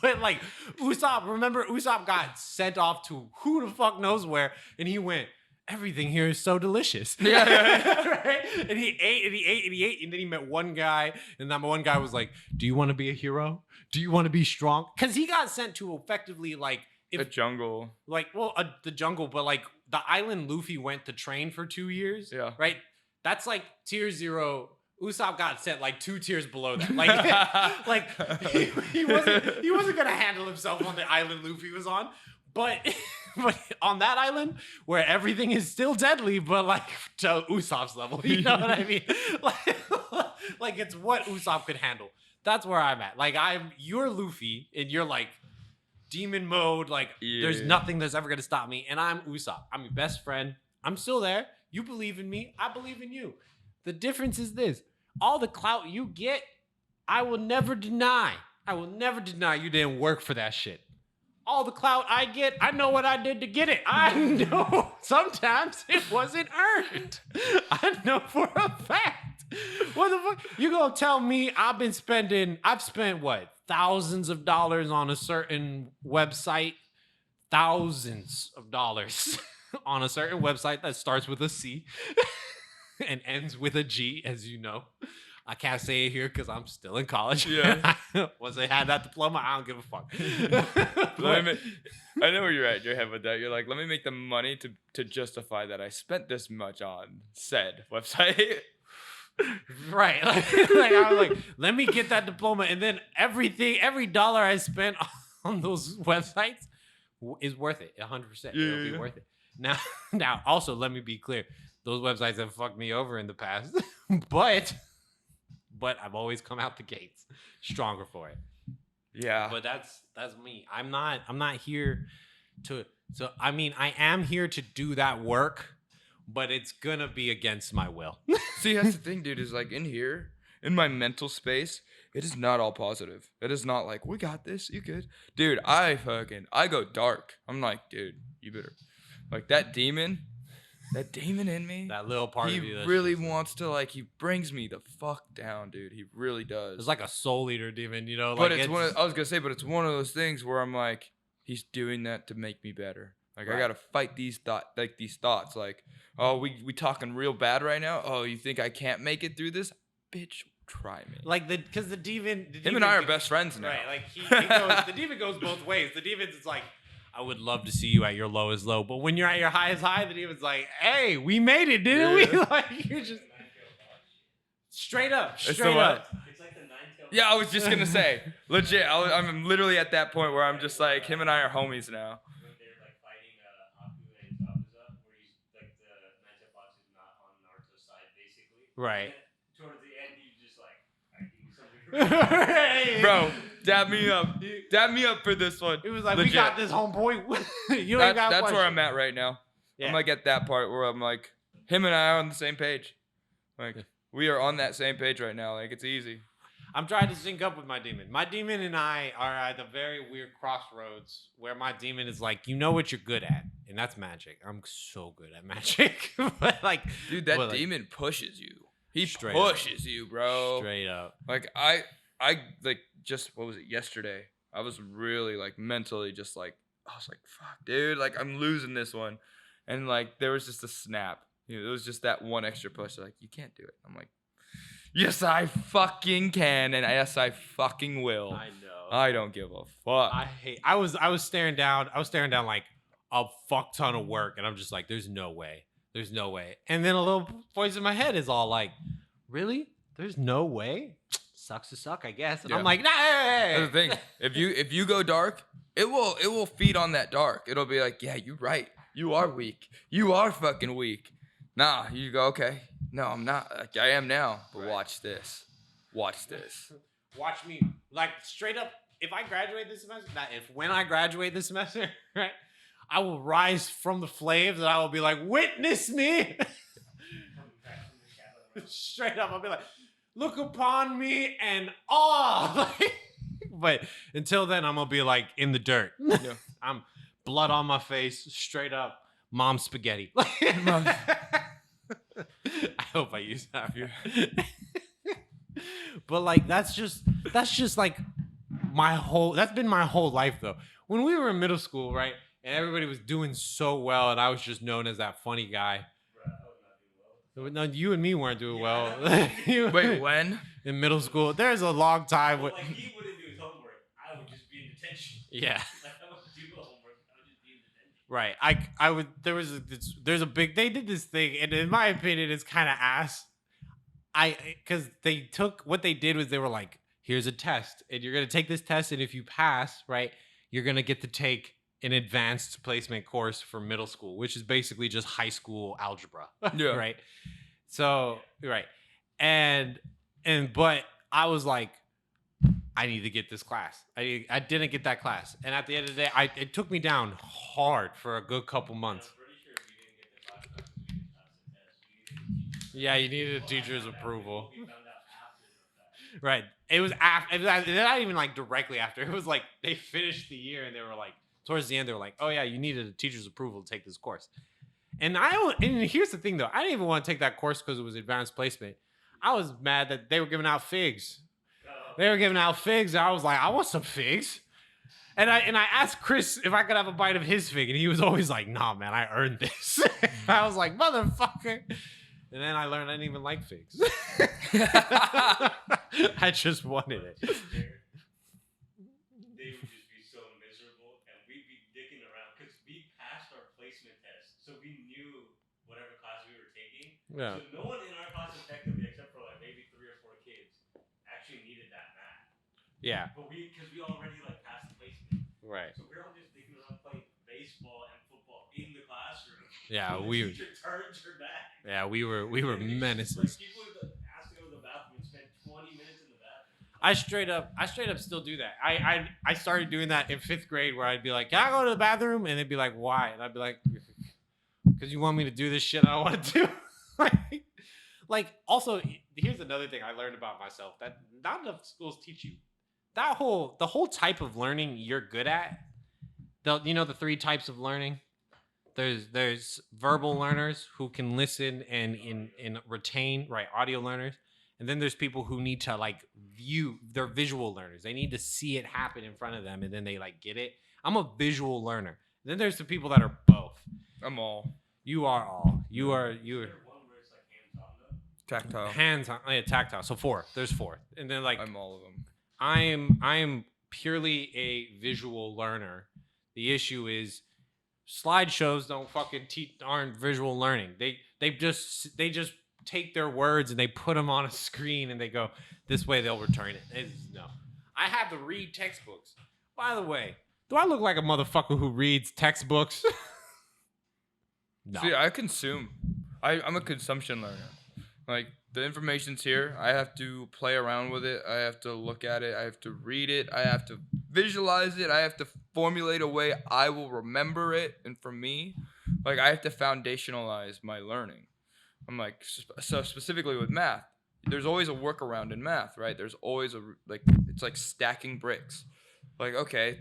But like Usopp, remember Usopp got sent off to who the fuck knows where, and he went, everything here is so delicious. Yeah. Right? And he ate, and then he met one guy, and that one guy was like, do you want to be a hero? Do you want to be strong? Because he got sent to effectively like the jungle. Like, well, the jungle, but like the island Luffy went to train for 2 years. Yeah. Right? That's like tier 0. Usopp got sent like 2 tiers below that. Like, he wasn't gonna handle himself on the island Luffy was on. But on that island where everything is still deadly, but like to Usopp's level, you know what I mean? Like it's what Usopp could handle. That's where I'm at. Like you're Luffy, and you're like, demon mode. Like there's nothing that's ever gonna stop me. And I'm Usopp. I'm your best friend. I'm still there. You believe in me. I believe in you. The difference is this: all the clout you get, I will never deny. I will never deny you didn't work for that shit. All the clout I get, I know what I did to get it. I know sometimes it wasn't earned. I know for a fact. What the fuck? You gonna tell me I've spent what? Thousands of dollars on a certain website. Thousands of dollars on a certain website that starts with a C and ends with a G, as you know. I can't say it here because I'm still in college. Yeah. Once I had that diploma, I don't give a fuck. I know where you're at in your head with that. You're like, let me make the money to justify that I spent this much on said website. Right. Like I was like, let me get that diploma. And then every dollar I spent on those websites is worth it. 100%. It'll be worth it. Now, also, let me be clear. Those websites have fucked me over in the past. But I've always come out the gates stronger for it. Yeah. But that's me. I'm not here to. So I mean, I am here to do that work, but it's gonna be against my will. See, that's the thing, dude. Is like in here, in my mental space, it is not all positive. It is not like we got this. You good, dude? I go dark. I'm like, dude, you better. Like that demon in me, that little part he of you. really wants to he brings me the fuck down, dude. He really does. It's like a soul eater demon, you know. But like I was gonna say, but it's one of those things where I'm like, he's doing that to make me better. Like I gotta fight these thoughts. Like, oh, we talking real bad right now. Oh, you think I can't make it through this, bitch? Try me. Like because the demon. Him and I are best friends now. Right. Like the demon goes both ways. The demon's is like, I would love to see you at your lowest low, but when you're at your highest high, the demon's like, hey, we made it, didn't we? Like you're just straight up. It's like the nine-tailed. Yeah, I was just gonna say, legit. I'm literally at that point where I'm just like, him and I are homies now. When they're like fighting Aku and Zabuza, where he's like the nine-tailed fox is not on Naruto's side, basically. right. And towards the end, he's just like, I give you something. Bro, dab me up. Dab me up for this one. It was like, legit. we got this homeboy. You ain't got That's where I'm at right now. Yeah. I'm like at that part where I'm like, him and I are on the same page. Like, we are on that same page right now. Like, it's easy. I'm trying to sync up with my demon. My demon and I are at a very weird crossroads where my demon is like, you know what you're good at, and that's magic. I'm so good at magic. But like, dude, that demon pushes you. He pushes you, bro. Straight up. Like I like just what was it yesterday? I was really like mentally just like I was like, fuck, dude, like I'm losing this one. And like there was just a snap. You know, it was just that one extra push. Like, you can't do it. I'm like, yes, I fucking can, and yes, I fucking will. I know. I don't give a fuck. I was staring down like a fuck ton of work, and I'm just like, there's no way. There's no way. And then a little voice in my head is all like, really? There's no way? Sucks to suck, I guess. And I'm like, nah. That's the thing. If you go dark, it will feed on that dark. It'll be like, yeah, you're right. You are weak. You are fucking weak. Nah, you go, okay. No, I'm not. Like, I am now. But watch this. Watch this. Watch me. Like, straight up, if I graduate this semester, when I graduate this semester, right, I will rise from the flames and I will be like, witness me. Straight up, I'll be like, look upon me and awe. But until then, I'm going to be like in the dirt. Yeah. I'm blood on my face, straight up, mom spaghetti. I hope I use that. But like that's just like that's been my whole life though. When we were in middle school, right, and everybody was doing so well, and I was just known as that funny guy. No, you and me weren't doing well. Wait, when? In middle school, there's a long time. Like he wouldn't do his homework. I would just be in detention. Yeah. Like I wouldn't do homework. I would just be in detention. Right. I would. There's a big. They did this thing, and in my opinion, it's kind of ass. Because what they did was they were like, here's a test, and you're gonna take this test, and if you pass, right, you're gonna get to take an advanced placement course for middle school, which is basically just high school algebra. Yeah. Right. So right, but I was like, I need to get this class. I didn't get that class, and at the end of the day, it took me down hard for a good couple months. I'm pretty sure if you didn't get the class back, we didn't pass the test. We needed the teacher's Yeah, you needed a teacher's approval. We found out after the fact. Right. It was after. Not even like directly after. It was like they finished the year and they were like, towards the end, they were like, "Oh yeah, you needed a teacher's approval to take this course." And here's the thing though, I didn't even want to take that course because it was advanced placement. I was mad that they were giving out figs. They were giving out figs. I was like, I want some figs. And I asked Chris if I could have a bite of his fig, and he was always like, "Nah, man, I earned this." I was like, "Motherfucker." And then I learned I didn't even like figs. I just wanted it. They would just be so miserable, and we'd be dicking around because we passed our placement test, so we knew whatever class we were taking. Yeah. So no one in our class effectively, except for like maybe 3 or 4 kids, actually needed that math. Yeah. But because we already like passed the placement, Right. so we're all just dicking around playing baseball and football in the classroom. Yeah, and we. the teacher turns her back. Yeah, we were menaces. Like people would ask to go to the bathroom and spend 20 minutes in the bathroom. I straight up still do that. I started doing that in 5th grade where I'd be like, "Can I go to the bathroom?" And they'd be like, "Why?" And I'd be like, "Because you want me to do this shit I don't want to do." like also, here's another thing I learned about myself that not enough schools teach you. The whole type of learning you're good at. The 3 types of learning. There's verbal learners who can listen and retain, right, audio learners. And then there's people who need to like view, they're visual learners. They need to see it happen in front of them and then they like get it. I'm a visual learner. And then there's the people that are both. I'm all You are all. You are Is there one where it's like hands-on though? tactile. hands on, yeah, tactile. So 4. There's 4. And then like I'm all of them. I am purely a visual learner. The issue is slideshows don't fucking aren't visual learning. They just take their words and they put them on a screen and they go this way. They'll return it. No, I have to read textbooks. By the way, do I look like a motherfucker who reads textbooks? No. See, I consume. I'm a consumption learner. Like the information's here. I have to play around with it. I have to look at it. I have to read it. I have to visualize it. I have to formulate a way I will remember it. And for me, like I have to foundationalize my learning. I'm like, so specifically with math, there's always a workaround in math, right? There's always it's like stacking bricks. Like, okay,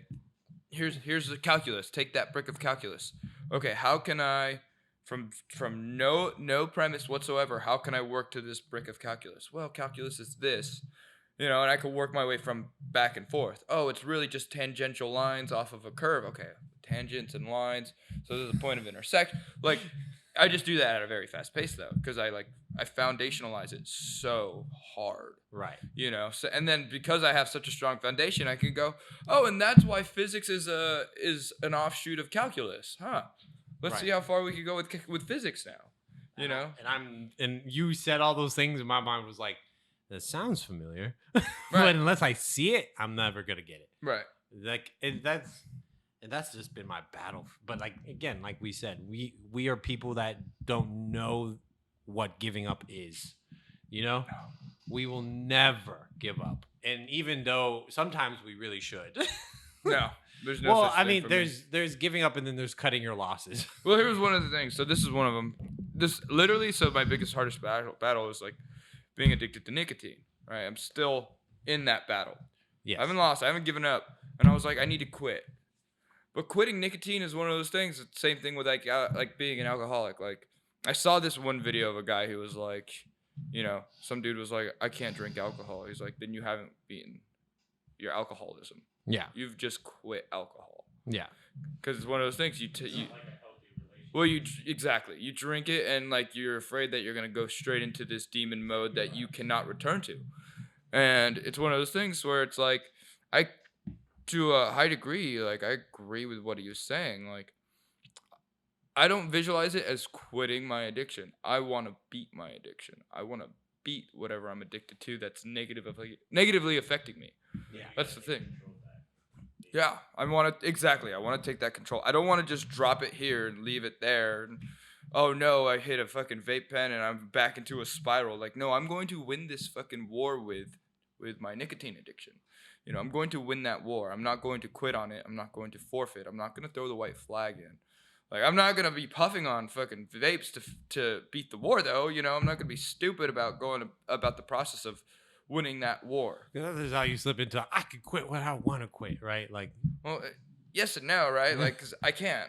here's the calculus. Take that brick of calculus. Okay, how can I, from no premise whatsoever, how can I work to this brick of calculus? Well, calculus is this, and I could work my way from back and forth. Oh, it's really just tangential lines off of a curve. Okay, tangents and lines. So there's a point of intersection. Like, I just do that at a very fast pace though, because I foundationalize it so hard. Right. So, and then because I have such a strong foundation, I can go, oh, and that's why physics is an offshoot of calculus, huh? Let's see how far we can go with physics now. And you said all those things, and my mind was like, that sounds familiar. Right. But unless I see it, I'm never gonna get it. Right. Like, and that's just been my battle. But like again, like we said, we are people that don't know what giving up is. We will never give up. And even though sometimes we really should. No. There's no well, such I thing mean, for there's giving up and then there's cutting your losses. Well, here's one of the things. So this is one of them. This literally, so my hardest battle is like being addicted to nicotine, right? I'm still in that battle. Yes. I haven't lost. I haven't given up. And I was like, I need to quit. But quitting nicotine is one of those things. It's the same thing with like being an alcoholic. Like I saw this one video of a guy who was like, some dude was like, I can't drink alcohol. He's like, then you haven't beaten your alcoholism. Yeah. You've just quit alcohol. Yeah. Because it's one of those things exactly. You drink it and like you're afraid that you're going to go straight into this demon mode that you cannot return to. And it's one of those things where it's like, to a high degree, like I agree with what he was saying. Like I don't visualize it as quitting my addiction. I want to beat my addiction. I want to beat whatever I'm addicted to that's negatively affecting me. Yeah. That's the thing. Yeah, I want to take that control. I don't want to just drop it here and leave it there. And, oh no, I hit a fucking vape pen and I'm back into a spiral. Like, no, I'm going to win this fucking war with my nicotine addiction. You know, I'm going to win that war. I'm not going to quit on it. I'm not going to forfeit. I'm not going to throw the white flag in. Like, I'm not going to be puffing on fucking vapes to beat the war, though. You know, I'm not going to be stupid about about the process of winning that war. This is how you slip into, I can quit when I want to quit, right? Like, well, yes and no, right? Like, because I can.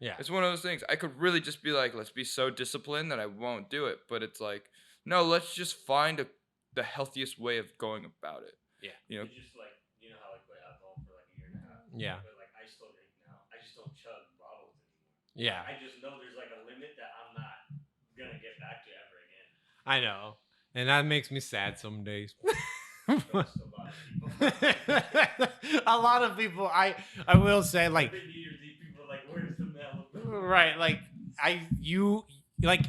Yeah. It's one of those things. I could really just be like, let's be so disciplined that I won't do it. But it's like, no, let's just find the healthiest way of going about it. Yeah. You know, just like, you know how I quit alcohol for like a year and a half. Yeah. But like, I still drink now. I just don't chug bottles anymore. Yeah. I just know there's like a limit that I'm not gonna get back to ever again. I know. And that makes me sad some days. A lot of people, I will say, like, right, like,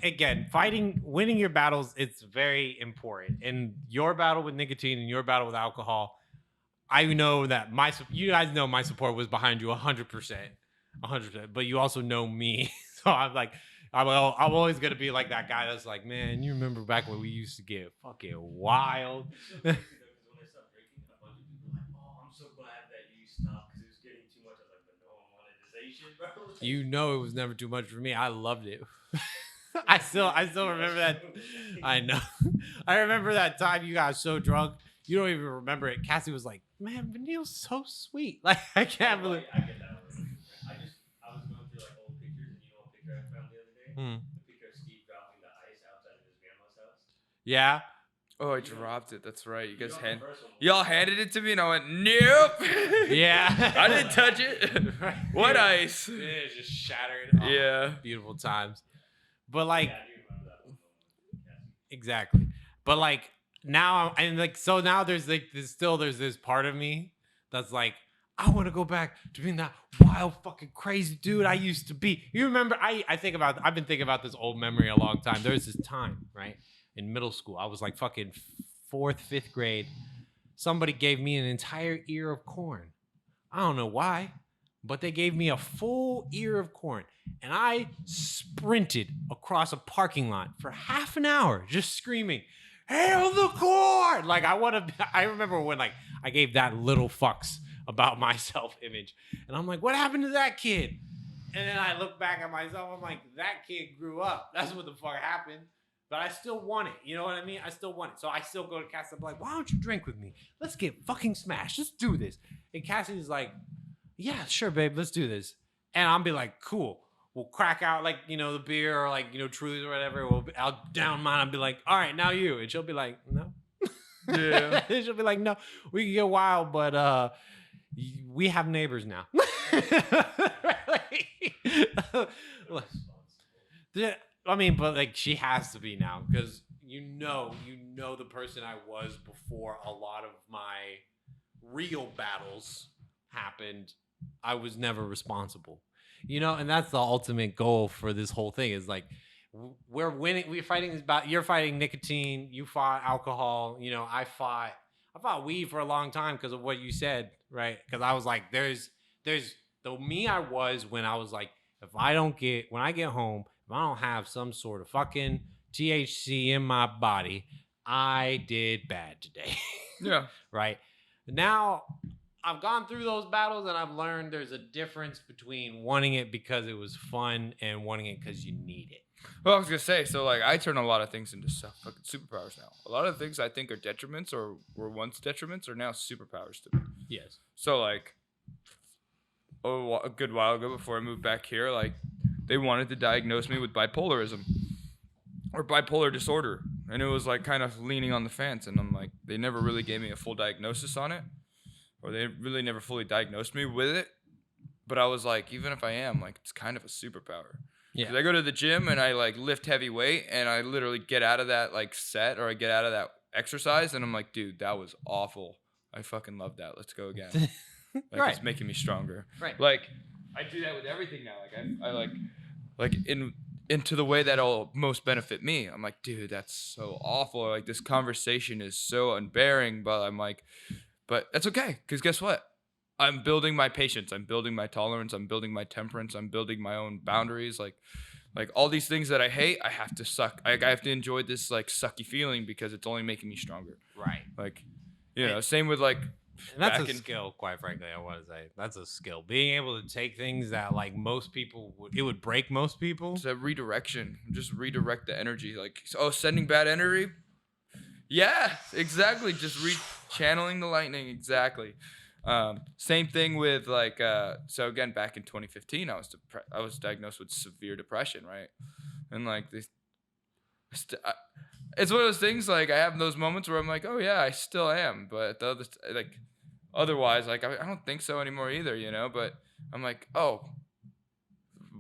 again, winning your battles, it's very important. And your battle with nicotine and your battle with alcohol, I know that you guys know my support was behind you 100%, but you also know me. So I'm like, I'm always going to be like that guy that's like, man, you remember back when we used to get fucking wild. You know, it was never too much for me. I loved it. I still remember that. I know. I remember that time you got so drunk. You don't even remember it. Cassie was like, man, Vanille's so sweet. Like, I can't believe. I get that one. I was going through like old pictures, and you know what picture I found the other day? The picture of Steve dropping the ice outside of his grandma's house. Yeah. Oh, I dropped it. That's right. You guys y'all handed it to me, and I went, nope. Yeah. I didn't touch it. What ice? It just shattered. Oh, yeah. Beautiful times. But like, Yeah, I do remember that one. exactly. But like now, and like, so now there's like there's this part of me that's like, I want to go back to being that wild fucking crazy dude I used to be. You remember? I've been thinking about this old memory a long time. There was this time, right? In middle school, I was like fucking 4th, 5th grade. Somebody gave me an entire ear of corn. I don't know why, but they gave me a full ear of corn. And I sprinted across a parking lot for half an hour just screaming, hail the corn! Like, I remember when like I gave that little fucks about my self-image. And I'm like, what happened to that kid? And then I look back at myself, I'm like, that kid grew up. That's what the fuck happened. But I still want it. You know what I mean? I still want it. So I still go to Cassie. I'm like, why don't you drink with me? Let's get fucking smashed. Let's do this. And Cassie's like, yeah, sure, babe. Let's do this. And I'll be like, cool. We'll crack out like, you know, the beer or like, you know, Truly's or whatever. I'll down mine. I'll be like, all right, now you. And she'll be like, no. Yeah. She'll be like, no, we can get wild, but we have neighbors now. I mean, but like she has to be now because you know the person I was before a lot of my real battles happened. I was never responsible, you know, and that's the ultimate goal for this whole thing is like we're winning. We're fighting this battle. You're fighting nicotine. You fought alcohol. You know, I fought weed for a long time because of what you said, right? Because I was like, there's the me I was when I was like, when I get home. If I don't have some sort of fucking THC in my body, I did bad today. Yeah. Right? Now, I've gone through those battles and I've learned there's a difference between wanting it because it was fun and wanting it because you need it. Well, I was going to say, so like I turn a lot of things into fucking superpowers now. A lot of things I think are detriments or were once detriments are now superpowers to me. Yes. So like a good while ago before I moved back here, like they wanted to diagnose me with bipolarism or bipolar disorder. And it was like kind of leaning on the fence. And I'm like, they never really gave me a full diagnosis on it. Or they really never fully diagnosed me with it. But I was like, even if I am, like, it's kind of a superpower. Yeah. Because I go to the gym and I like lift heavy weight and I literally get out of that like set or I get out of that exercise and I'm like, dude, that was awful. I fucking love that. Let's go again. Like, right. It's making me stronger. Right. Like, I do that with everything now. Like, I into the way that'll most benefit me. I'm like, dude, that's so awful. Like, this conversation is so unbearing, but I'm like, but that's okay. Because guess what? I'm building my patience. I'm building my tolerance. I'm building my temperance. I'm building my own boundaries. Like all these things that I hate, I have to suck. I have to enjoy this like sucky feeling because it's only making me stronger. Right. Like, you know, same with like And that's back a in- skill, quite frankly. I want to say that's a skill. Being able to take things that like most people would break most people. It's a redirection. Just redirect the energy. Like, sending bad energy. Yeah, exactly. Just channeling the lightning. Exactly. Same thing with like. So again, back in 2015, I was diagnosed with severe depression, right? And like this, it's one of those things. Like I have those moments where I'm like, oh yeah, I still am, but the other like, otherwise, like I don't think so anymore either, you know. But I'm like, oh,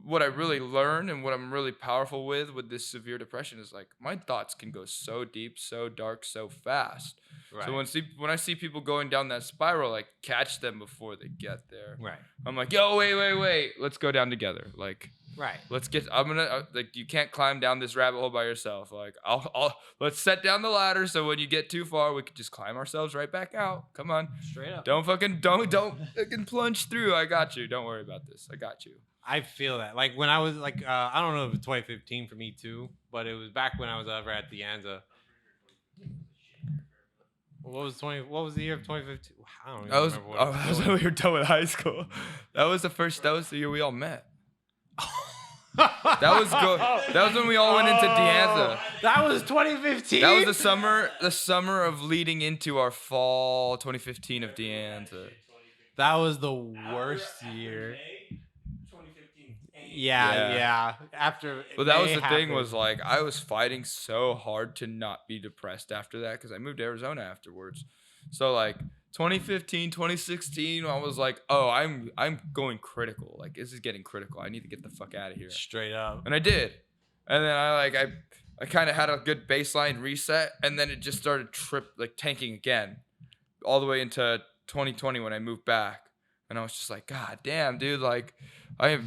what I really learned and what I'm really powerful with this severe depression is like my thoughts can go so deep, so dark, so fast. Right. So when I see people going down that spiral, like catch them before they get there. Right. I'm like, yo, wait, let's go down together. Like, right. I'm gonna like you can't climb down this rabbit hole by yourself. Like let's set down the ladder so when you get too far, we can just climb ourselves right back out. Come on. Straight up. Don't fucking plunge through. I got you. Don't worry about this. I got you. I feel that. Like when I was like, I don't know if it's 2015 for me too, but it was back when I was over at the Anza. What was the year of 2015? I don't even remember what that was when we were done with high school. That was the year we all met. That was when we all went into Dianza. That was 2015. That was the summer of leading into our fall 2015 of Dianza. That was the worst year. Yeah. After. Well, that was the thing. Was like I was fighting so hard to not be depressed after that because I moved to Arizona afterwards. So like 2015, 2016, I was like, oh, I'm going critical. Like this is getting critical. I need to get the fuck out of here. Straight up. And I did. And then I kind of had a good baseline reset, and then it just started tanking again, all the way into 2020 when I moved back. And I was just like, God damn, dude, like I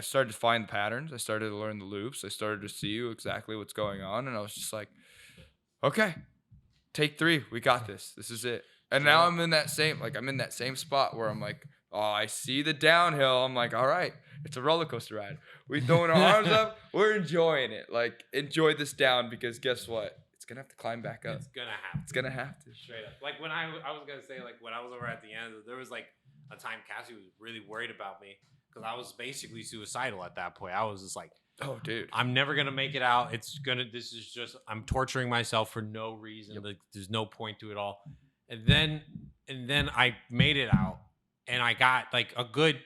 started to find the patterns. I started to learn the loops. I started to see exactly what's going on. And I was just like, okay, take 3. We got this. This is it. And now I'm in that same spot where I'm like, oh, I see the downhill. I'm like, all right, it's a roller coaster ride. We throwing our arms up. We're enjoying it. Like, enjoy this down because guess what? It's going to have to climb back up. It's going to have to. Straight up. Like when I was going to say, like when I was over at the end, there was like a time Cassie was really worried about me. Because I was basically suicidal at that point. I was just like, oh, dude, I'm never going to make it out. I'm torturing myself for no reason. Yep. Like, there's no point to it all. And then I made it out. And I got like a good,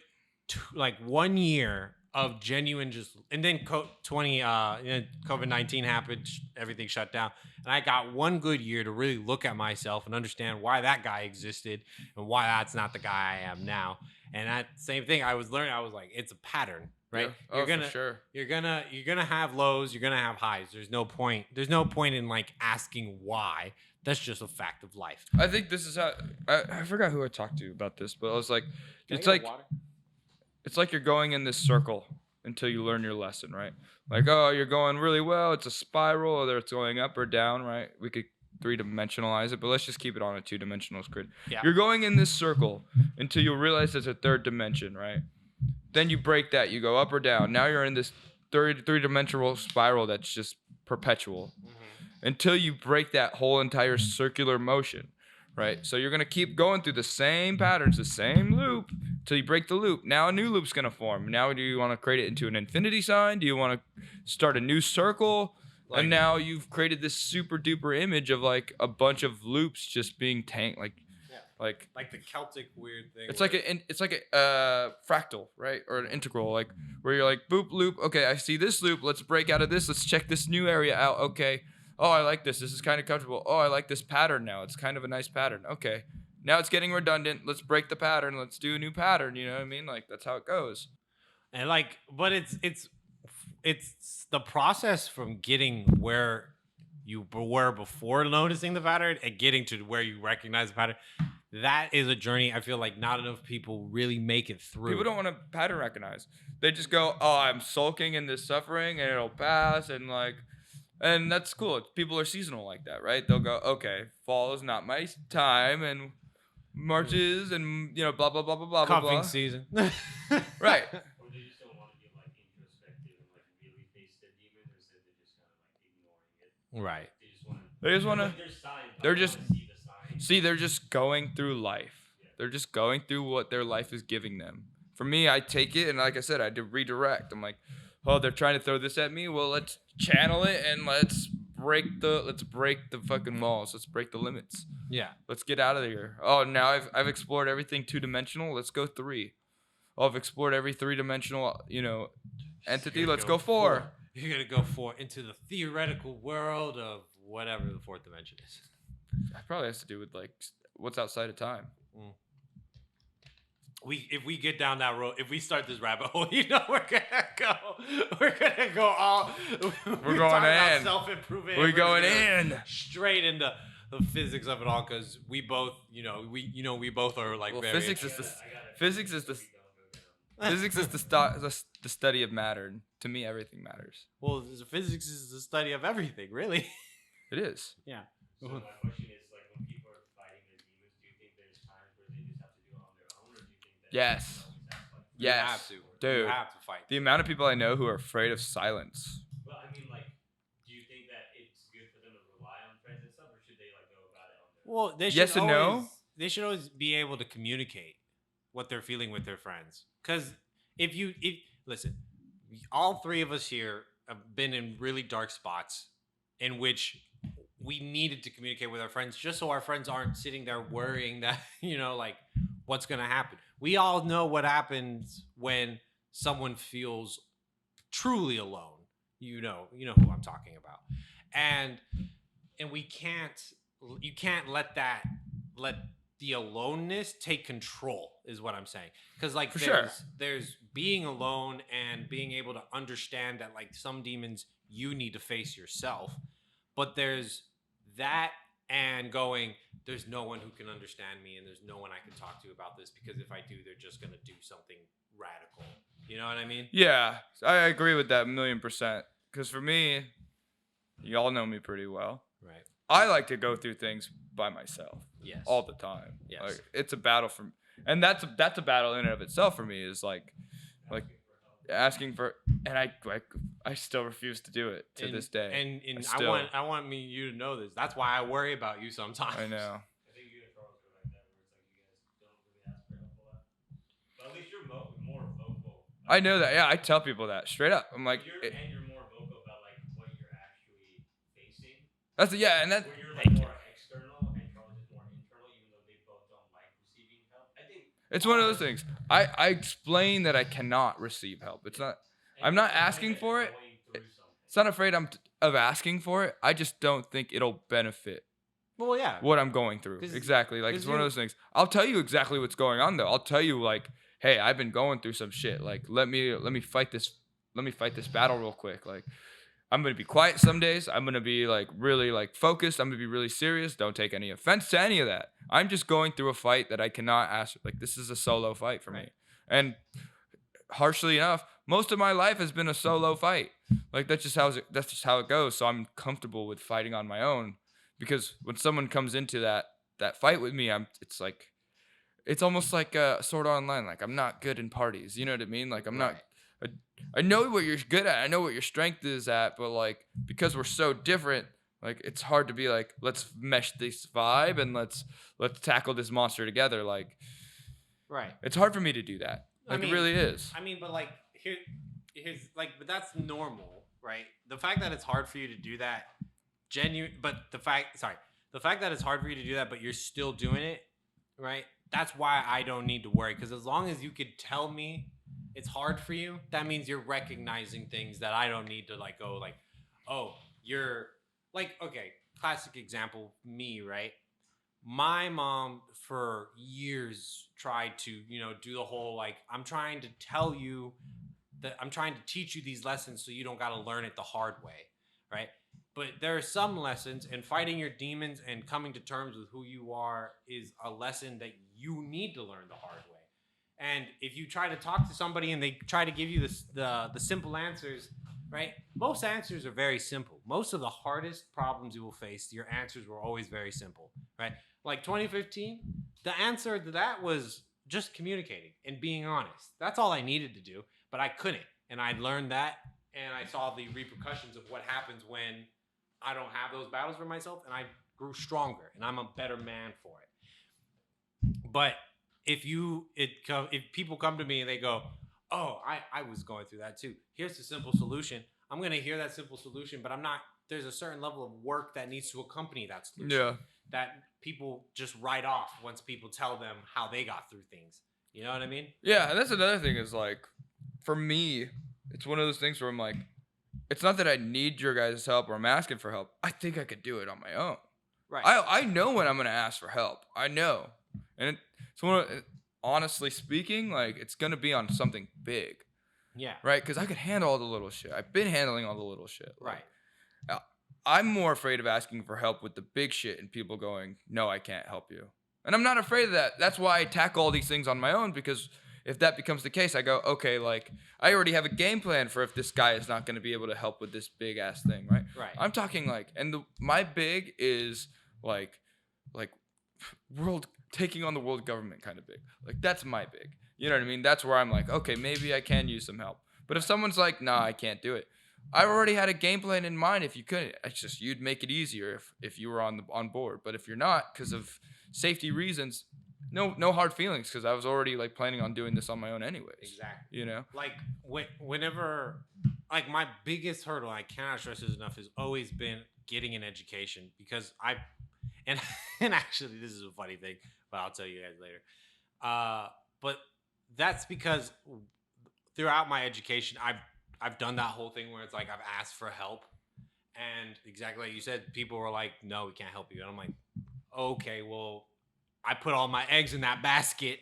1 year of genuine and then COVID-19 happened. Everything shut down. And I got 1 good year to really look at myself and understand why that guy existed and why that's not the guy I am now. And that same thing I was learning, I was like, it's a pattern, right? Yeah. For sure. You're gonna have lows, you're gonna have highs. There's no point in like asking why. That's just a fact of life. I think this is how I forgot who I talked to about this, but I was like, it's like you're going in this circle until you learn your lesson, right? Like, oh, you're going really well, it's a spiral, whether it's going up or down, right? We could 3-dimensionalize it, but let's just keep it on a 2-dimensional grid. Yeah. You're going in this circle until you realize there's a 3rd dimension, right? Then you break that, you go up or down. Now you're in this 3-dimensional spiral that's just perpetual until you break that whole entire circular motion, right? So you're going to keep going through the same patterns, the same loop until you break the loop. Now a new loop's going to form. Now do you want to create it into an infinity sign? Do you want to start a new circle? And now you've created this super duper image of like a bunch of loops just being tanked, like the Celtic weird thing. It's like a fractal, right, or an integral, like where you're like boop loop. Okay, I see this loop. Let's break out of this. Let's check this new area out. Okay. Oh, I like this. This is kind of comfortable. Oh, I like this pattern now. It's kind of a nice pattern. Okay. Now it's getting redundant. Let's break the pattern. Let's do a new pattern. You know what I mean? Like that's how it goes. And like, but it's the process from getting where you were before noticing the pattern and getting to where you recognize the pattern. That is a journey I feel like not enough people really make it through. People don't want to pattern recognize. They just go, oh, I'm sulking in this suffering and it'll pass. And that's cool. People are seasonal like that, right? They'll go, okay, fall is not my time and Marches and, blah, blah, blah, blah, blah, blah. Cuffing season. Right. Or they just don't want to get like introspective and like really face the demon instead they're just kind of like ignoring it. Right. They just want to. They're just. See, they're just going through life. They're just going through what their life is giving them. For me, I take it, and like I said, I redirect. I'm like, oh, they're trying to throw this at me. Well, let's channel it and let's break the fucking walls. Let's break the limits. Yeah. Let's get out of here. Oh, now I've explored everything 2-dimensional. Let's go 3. Oh, I've explored every 3-dimensional, entity. Let's go 4. You're gonna go 4 into the theoretical world of whatever the 4th dimension is. That probably has to do with like what's outside of time. If we get down that road, if we start this rabbit hole, we're gonna go all. We're going in. Self-improvement. We're going in straight into the physics of it all, because we both, we both are like very. Physics is the study of matter. And to me, everything matters. Well, physics is the study of everything, really. It is. Yeah. So my question is, like, when people are fighting their demons, do you think there's times where they just have to do it on their own, or do you think that Yes. You Yes. have to. Dude. You have to fight. The amount of people I know who are afraid of silence. Well, I mean, like, do you think that it's good for them to rely on friends and stuff, or should they like go about it on their own? Well, they should Yes and no. They should always be able to communicate what they're feeling with their friends. Because if listen, all 3 of us here have been in really dark spots in which we needed to communicate with our friends, just so our friends aren't sitting there worrying that, like, what's going to happen. We all know what happens when someone feels truly alone. You know who I'm talking about. And you can't let the aloneness take control, is what I'm saying. Because like there's being alone and being able to understand that, like, some demons you need to face yourself, but there's that and going, there's no one who can understand me, and there's no one I can talk to about this, because if I do, they're just gonna do something radical. You know what I mean? Yeah, I agree with that 1,000,000%. Because for me, y'all know me pretty well. Right. I like to go through things by myself. Yes. All the time. Yes. Like, it's a battle and that's a battle in and of itself for me, is like asking for, and I still refuse to do it to this day. And I want you to know this. That's why I worry about you sometimes. I know. I think you and Charles are like that, where it's like you guys don't really ask for help a lot. But at least you're more vocal. I know that. Yeah, I tell people that straight up. I'm like, you're more vocal about like what you're actually facing. Where you're like more external, and Charles is more internal, even though they both don't like receiving help. I think it's one of those things. I explain that I cannot receive help. It's not. I'm not asking for it. It's not afraid of asking for it. I just don't think it'll benefit. Well, yeah. What I'm going through. Exactly. Like, it's one of those things. I'll tell you exactly what's going on though. I'll tell you, like, hey, I've been going through some shit. Like, let me fight this. Let me fight this battle real quick. Like, I'm gonna be quiet some days. I'm gonna be like really like focused. I'm gonna be really serious. Don't take any offense to any of that. I'm just going through a fight that I cannot ask. Like, this is a solo fight for me. And harshly enough, most of my life has been a solo fight. Like, that's just how it goes. So I'm comfortable with fighting on my own, because when someone comes into that fight with me, it's almost like a Sword Art Online. Like, I'm not good in parties. You know what I mean? Like, I'm not. I know what you're good at. I know what your strength is at, but like, because we're so different, like, it's hard to be like, let's mesh this vibe and let's tackle this monster together. Like, right. It's hard for me to do that. Like, it really is. I mean, but like here's like, but that's normal, right? The fact that it's hard for you to do that, the fact that it's hard for you to do that, but you're still doing it, right? That's why I don't need to worry, because as long as you could tell me it's hard for you, that means you're recognizing things that I don't need to like go like, oh, you're like, okay, classic example, me, right? My mom for years tried to, do the whole like, I'm trying to tell you that I'm trying to teach you these lessons so you don't got to learn it the hard way, right? But there are some lessons, and fighting your demons and coming to terms with who you are is a lesson that you need to learn the hard way. And if you try to talk to somebody and they try to give you the simple answers, right? Most answers are very simple. Most of the hardest problems you will face, your answers were always very simple, right? Like 2015, the answer to that was just communicating and being honest. That's all I needed to do, but I couldn't. And I learned that, and I saw the repercussions of what happens when I don't have those battles for myself, and I grew stronger, and I'm a better man for it. But if people come to me and they go, oh, I was going through that too. Here's the simple solution. I'm going to hear that simple solution, but there's a certain level of work that needs to accompany that solution. Yeah. That people just write off once people tell them how they got through things. You know what I mean? Yeah, and that's another thing is like, for me, it's one of those things where I'm like, it's not that I need your guys' help or I'm asking for help. I think I could do it on my own. Right. I know when I'm gonna ask for help. I know, and honestly speaking, like it's gonna be on something big. Yeah. Right? Because I could handle all the little shit. I've been handling all the little shit. Like, Right. I'm more afraid of asking for help with the big shit and people going, no, I can't help you. And I'm not afraid of that. That's why I tackle all these things on my own, because if that becomes the case, I go, okay, like I already have a game plan for if this guy is not going to be able to help with this big ass thing, right? Right. I'm talking like, and my big is like world taking on the world government kind of big. Like that's my big. You know what I mean? That's where I'm like, okay, maybe I can use some help. But if someone's like, nah, I can't do it. I already had a game plan in mind. If you couldn't, it's just you'd make it easier if you were on board. But if you're not, because of safety reasons, no hard feelings, because I was already like planning on doing this on my own anyways. Exactly. You know, like whenever, like my biggest hurdle, I cannot stress this enough, has always been getting an education, because and actually this is a funny thing, but I'll tell you guys later. But that's because throughout my education, I've done that whole thing where it's like I've asked for help, and exactly like you said, people were like, no, we can't help you. And I'm like, okay, well, I put all my eggs in that basket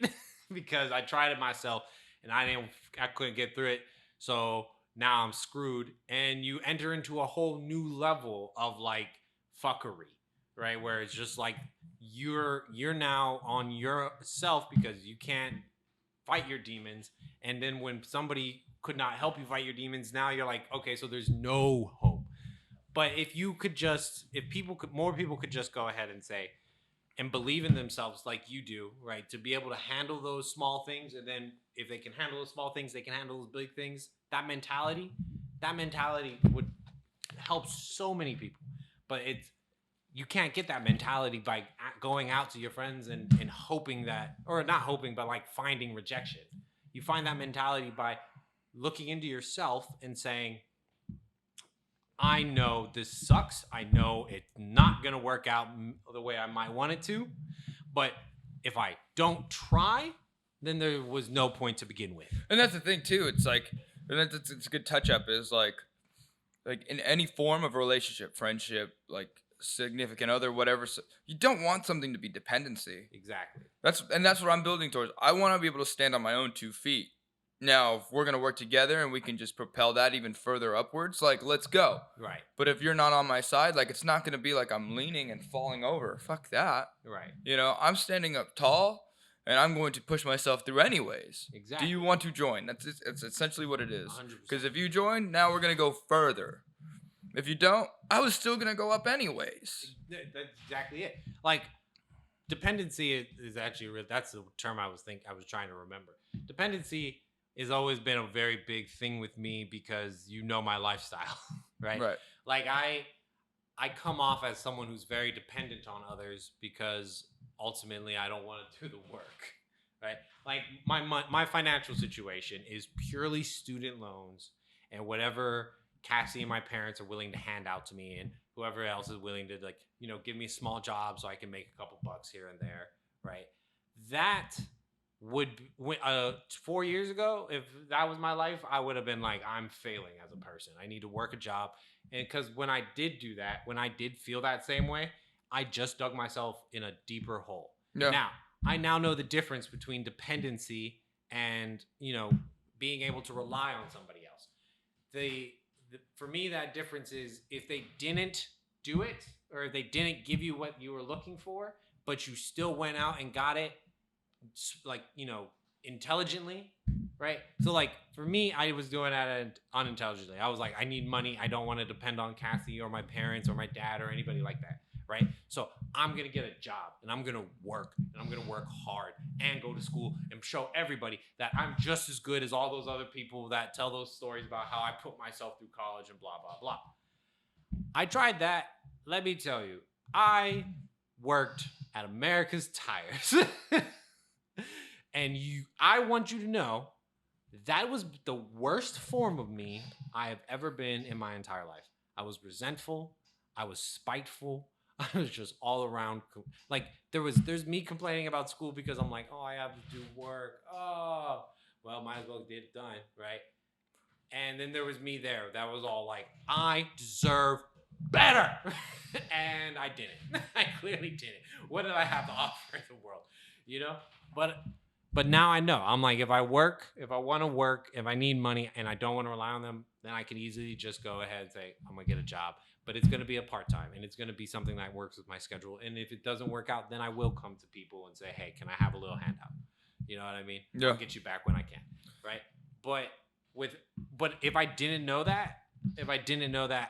because I tried it myself and I couldn't get through it. So now I'm screwed. And you enter into a whole new level of like fuckery, right? Where it's just like you're now on yourself because you can't fight your demons. And then when somebody could not help you fight your demons, now you're like, okay, so there's no hope. But if more people could just go ahead and say, and believe in themselves like you do, right? To be able to handle those small things. And then if they can handle those small things, they can handle those big things. That mentality would help so many people. But you can't get that mentality by going out to your friends and hoping that, or not hoping, but like finding rejection. You find that mentality by looking into yourself and saying, I know this sucks. I know it's not going to work out the way I might want it to. But if I don't try, then there was no point to begin with. And that's the thing too. It's like, and it's a good touch up is like in any form of relationship, friendship, like significant other, whatever. You don't want something to be dependency. Exactly. That's what I'm building towards. I want to be able to stand on my own 2 feet. Now, if we're going to work together and we can just propel that even further upwards, like, let's go. Right. But if you're not on my side, like, it's not going to be like I'm leaning and falling over. Fuck that. Right. You know, I'm standing up tall and I'm going to push myself through anyways. Exactly. Do you want to join? It's essentially what it is. 100%. Because if you join, now we're going to go further. If you don't, I was still going to go up anyways. That's exactly it. Like, dependency is actually, that's the term I was trying to remember. Dependency has always been a very big thing with me because you know my lifestyle, right? Right. Like I come off as someone who's very dependent on others because ultimately I don't want to do the work, right? Like my financial situation is purely student loans and whatever Cassie and my parents are willing to hand out to me, and whoever else is willing to give me a small job so I can make a couple bucks here and there, right? That would 4 years ago, if that was my life, I would have been like, I'm failing as a person. I need to work a job. And because when I did do that, when I did feel that same way, I just dug myself in a deeper hole. Yeah. Now, I now know the difference between dependency and, being able to rely on somebody else. For me, that difference is if they didn't do it, or if they didn't give you what you were looking for, but you still went out and got it, like, intelligently, right? So like for me, I was doing that unintelligently. I was like, I need money. I don't want to depend on Cassie or my parents or my dad or anybody like that, right? So I'm going to get a job and I'm going to work and I'm going to work hard and go to school and show everybody that I'm just as good as all those other people that tell those stories about how I put myself through college and blah, blah, blah. I tried that. Let me tell you, I worked at America's Tires. And I want you to know that was the worst form of me I have ever been in my entire life. I was resentful. I was spiteful. I was just all around. Like there's me complaining about school because I'm like, oh, I have to do work. Oh, well, might as well get it done, right? And then there was me there that was all like, I deserve better. And I didn't. I clearly didn't. What did I have to offer the world? You know? But now I know. I'm like, if I want to work, if I need money and I don't want to rely on them, then I can easily just go ahead and say, I'm going to get a job. But it's going to be a part-time and it's going to be something that works with my schedule. And if it doesn't work out, then I will come to people and say, hey, can I have a little handout? You know what I mean? Yeah. I'll get you back when I can. Right? But if I didn't know that,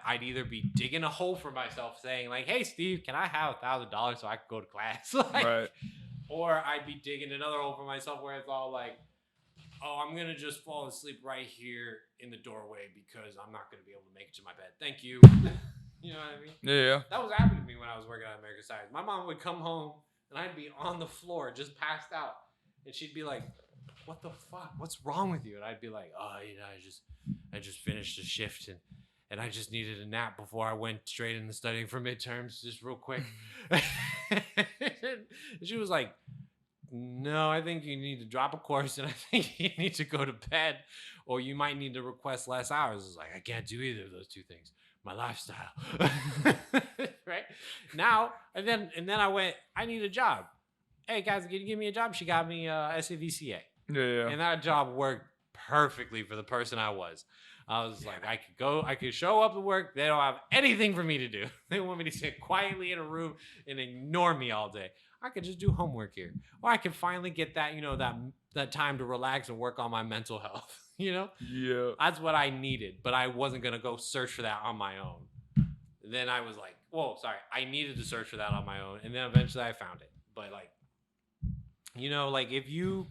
I'd either be digging a hole for myself saying like, hey, Steve, can I have $1,000 so I can go to class? Like, Right. or I'd be digging another hole for myself where it's all like, oh, I'm going to just fall asleep right here in the doorway because I'm not going to be able to make it to my bed. Thank you. You know what I mean? Yeah. That was happening to me when I was working at American Tires. My mom would come home and I'd be on the floor just passed out. And she'd be like, what the fuck? What's wrong with you? And I'd be like, oh, you know, I just finished a shift and I just needed a nap before I went straight into studying for midterms, just real quick. She was like, no, I think you need to drop a course and I think you need to go to bed or you might need to request less hours. It's like, I can't do either of those two things. My lifestyle. Right? Now, and then I went, I need a job. Hey guys, can you give me a job? She got me SAVCA. Yeah. And that job worked perfectly for the person I was. I was like, I could show up to work. They don't have anything for me to do. They want me to sit quietly in a room and ignore me all day. I could just do homework here. Or I could finally get that, you know, that time to relax and work on my mental health, you know? Yeah. That's what I needed, but I wasn't going to go search for that on my own. Then I was like, whoa, sorry. I needed to search for that on my own. And then eventually I found it. But like, you know, like if you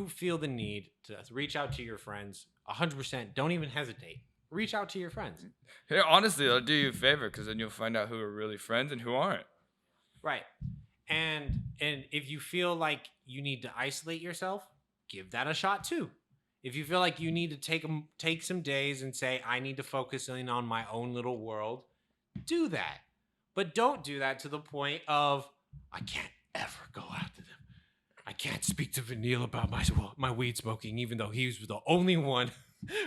feel the need to reach out to your friends, 100%, don't even hesitate. Reach out to your friends. Hey, honestly, it'll do you a favor because then you'll find out who are really friends and who aren't. Right. And if you feel like you need to isolate yourself, give that a shot too. If you feel like you need to take some days and say, I need to focus in on my own little world, do that. But don't do that to the point of, I can't ever go out to them. I can't speak to Vanille about my weed smoking, even though he was the only one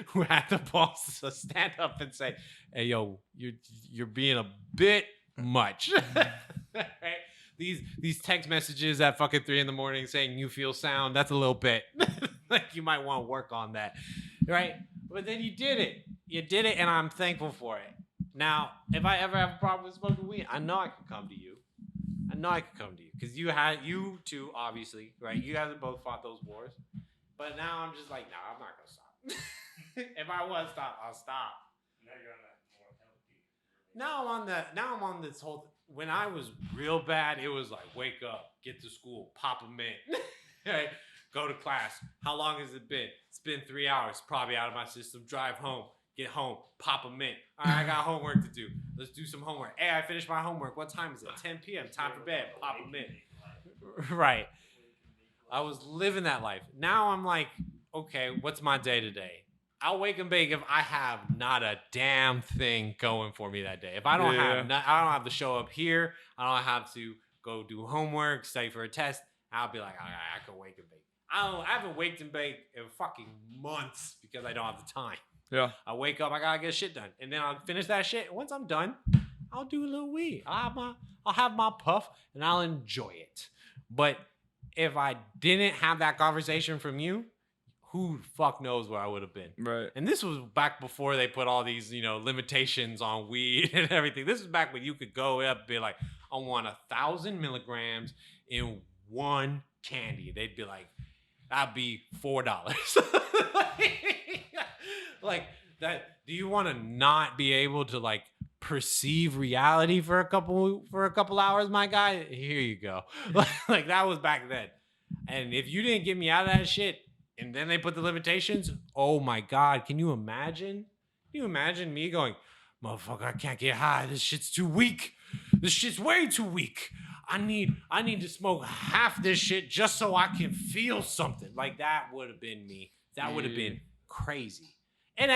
who had the balls to stand up and say, hey, yo, you're being a bit much. Right? These text messages at fucking 3 a.m. saying you feel sound, that's a little bit. Like you might want to work on that. Right? But then you did it. You did it, and I'm thankful for it. Now, if I ever have a problem with smoking weed, I know I can come to you. Because you two, obviously, right? You guys have both fought those wars. But now I'm just like, no, I'm not going to stop. If I want to stop, I'll stop. Now you're on that more healthy. Now I'm on this whole, when I was real bad, it was like, wake up, get to school, pop a mint, right? Go to class. How long has it been? It's been 3 hours, probably out of my system. Drive home. Get home, pop a mint. All right, I got homework to do. Let's do some homework. Hey, I finished my homework. What time is it? 10 p.m. Time for bed. Pop a mint. Right. I was living that life. Now I'm like, okay, what's my day today? I'll wake and bake if I have not a damn thing going for me that day. If I don't I don't have to show up here. I don't have to go do homework, study for a test. I'll be like, all right, I can wake and bake. I haven't waked and baked in fucking months because I don't have the time. Yeah. I wake up, I gotta get shit done, and then I'll finish that shit. Once I'm done, I'll do a little weed. I'll have my puff, and I'll enjoy it. But if I didn't have that conversation from you, who the fuck knows where I would have been? Right. And this was back before they put all these, you know, limitations on weed and everything. This is back when you could go up and be like, I want 1,000 milligrams in one candy. They'd be like, that'd be $4. Like that. Do you want to not be able to like perceive reality for a couple hours, my guy? Here you go. Like that was back then. And if you didn't get me out of that shit, and then they put the limitations, oh my God, can you imagine? Can you imagine me going, motherfucker, I can't get high. This shit's too weak. This shit's way too weak. I need to smoke half this shit just so I can feel something. Like that would have been me. That would have been crazy. And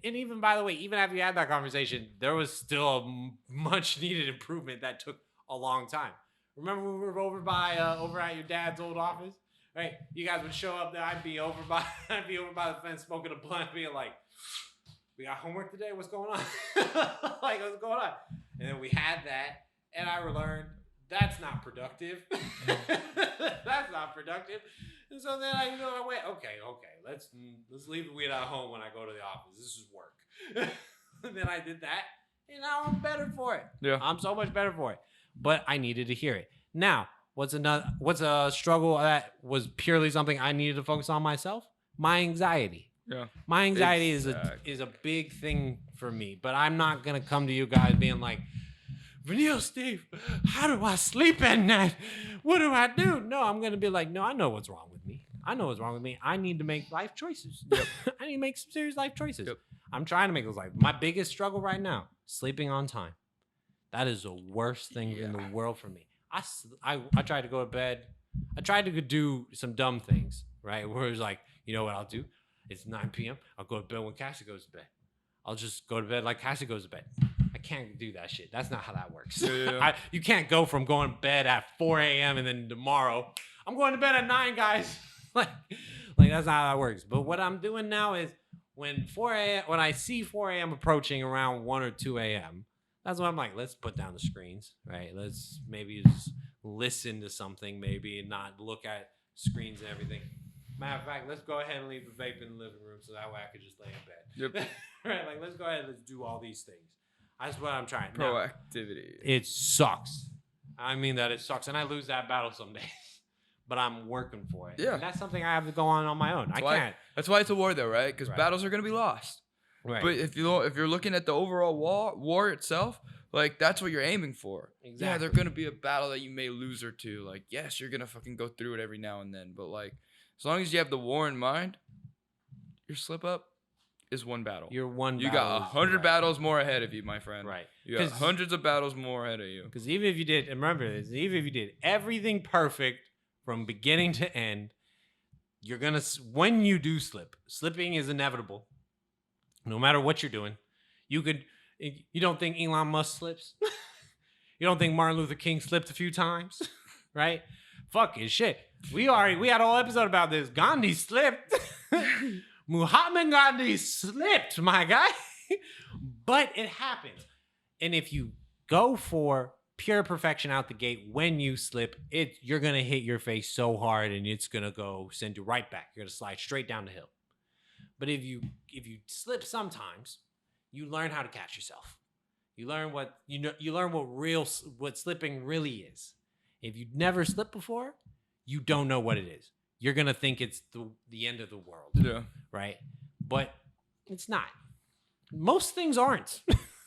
even by the way, even after you had that conversation, there was still a much needed improvement that took a long time. Remember when we were over at your dad's old office? Right? You guys would show up there. I'd be over by the fence smoking a blunt, being like, "We got homework today. What's going on?" Like, what's going on? And then we had that, and I learned that's not productive. That's not productive. And so then I went, okay, let's leave the weed at home when I go to the office. This is work. And then I did that, and now I'm better for it. Yeah, I'm so much better for it. But I needed to hear it. Now, what's a struggle that was purely something I needed to focus on myself? My anxiety. Yeah. My anxiety is a big thing for me. But I'm not gonna come to you guys being like, Vanille Steve, how do I sleep at night? What do I do? No, I'm gonna be like, no, I know what's wrong with me. I need to make life choices. Yep. I need to make some serious life choices. Yep. I'm trying to make those life. My biggest struggle right now, sleeping on time. That is the worst thing in the world for me. I tried to go to bed. I tried to do some dumb things, right? Where it's like, you know what I'll do? It's 9 p.m. I'll go to bed when Cassie goes to bed. I'll just go to bed like Cassie goes to bed. I can't do that shit. That's not how that works. Yeah. You can't go from going to bed at 4 a.m. and then tomorrow, I'm going to bed at 9, guys. like that's not how that works. But what I'm doing now is when I see 4 a.m. approaching around 1 or 2 a.m., that's when I'm like, let's put down the screens, right? Let's maybe just listen to something, maybe, and not look at screens and everything. Matter of fact, let's go ahead and leave the vape in the living room so that way I could just lay in bed. Yep. Right? Like, let's go ahead and let's do all these things. That's what I'm trying. Proactivity. Now, it sucks. I mean that it sucks, and I lose that battle some days. But I'm working for it. Yeah. And that's something I have to go on my own. Can't. That's why it's a war, though, right? Because battles are going to be lost. Right. But if you're looking at the overall war itself, like that's what you're aiming for. Exactly. Yeah, there's gonna be a battle that you may lose or two. Like, yes, you're gonna fucking go through it every now and then. But like, as long as you have the war in mind, your slip up is one battle. You got 100 battles more ahead of you, my friend. Right. You got hundreds of battles more ahead of you. Because even if you did, and remember this, even if you did everything perfect from beginning to end, you're gonna when you do slipping is inevitable. No matter what you're doing, you don't think Elon Musk slips? You don't think Martin Luther King slipped a few times? Right? Fucking shit. We had a whole episode about this. Gandhi slipped. Muhammad Gandhi slipped, my guy. But it happens. And if you go for pure perfection out the gate when you slip, you're gonna hit your face so hard and it's gonna send you right back. You're gonna slide straight down the hill. But if you slip sometimes, you learn how to catch yourself. You learn what slipping really is. If you've never slipped before, you don't know what it is. You're gonna think it's the end of the world. Yeah. Right? But it's not. Most things aren't,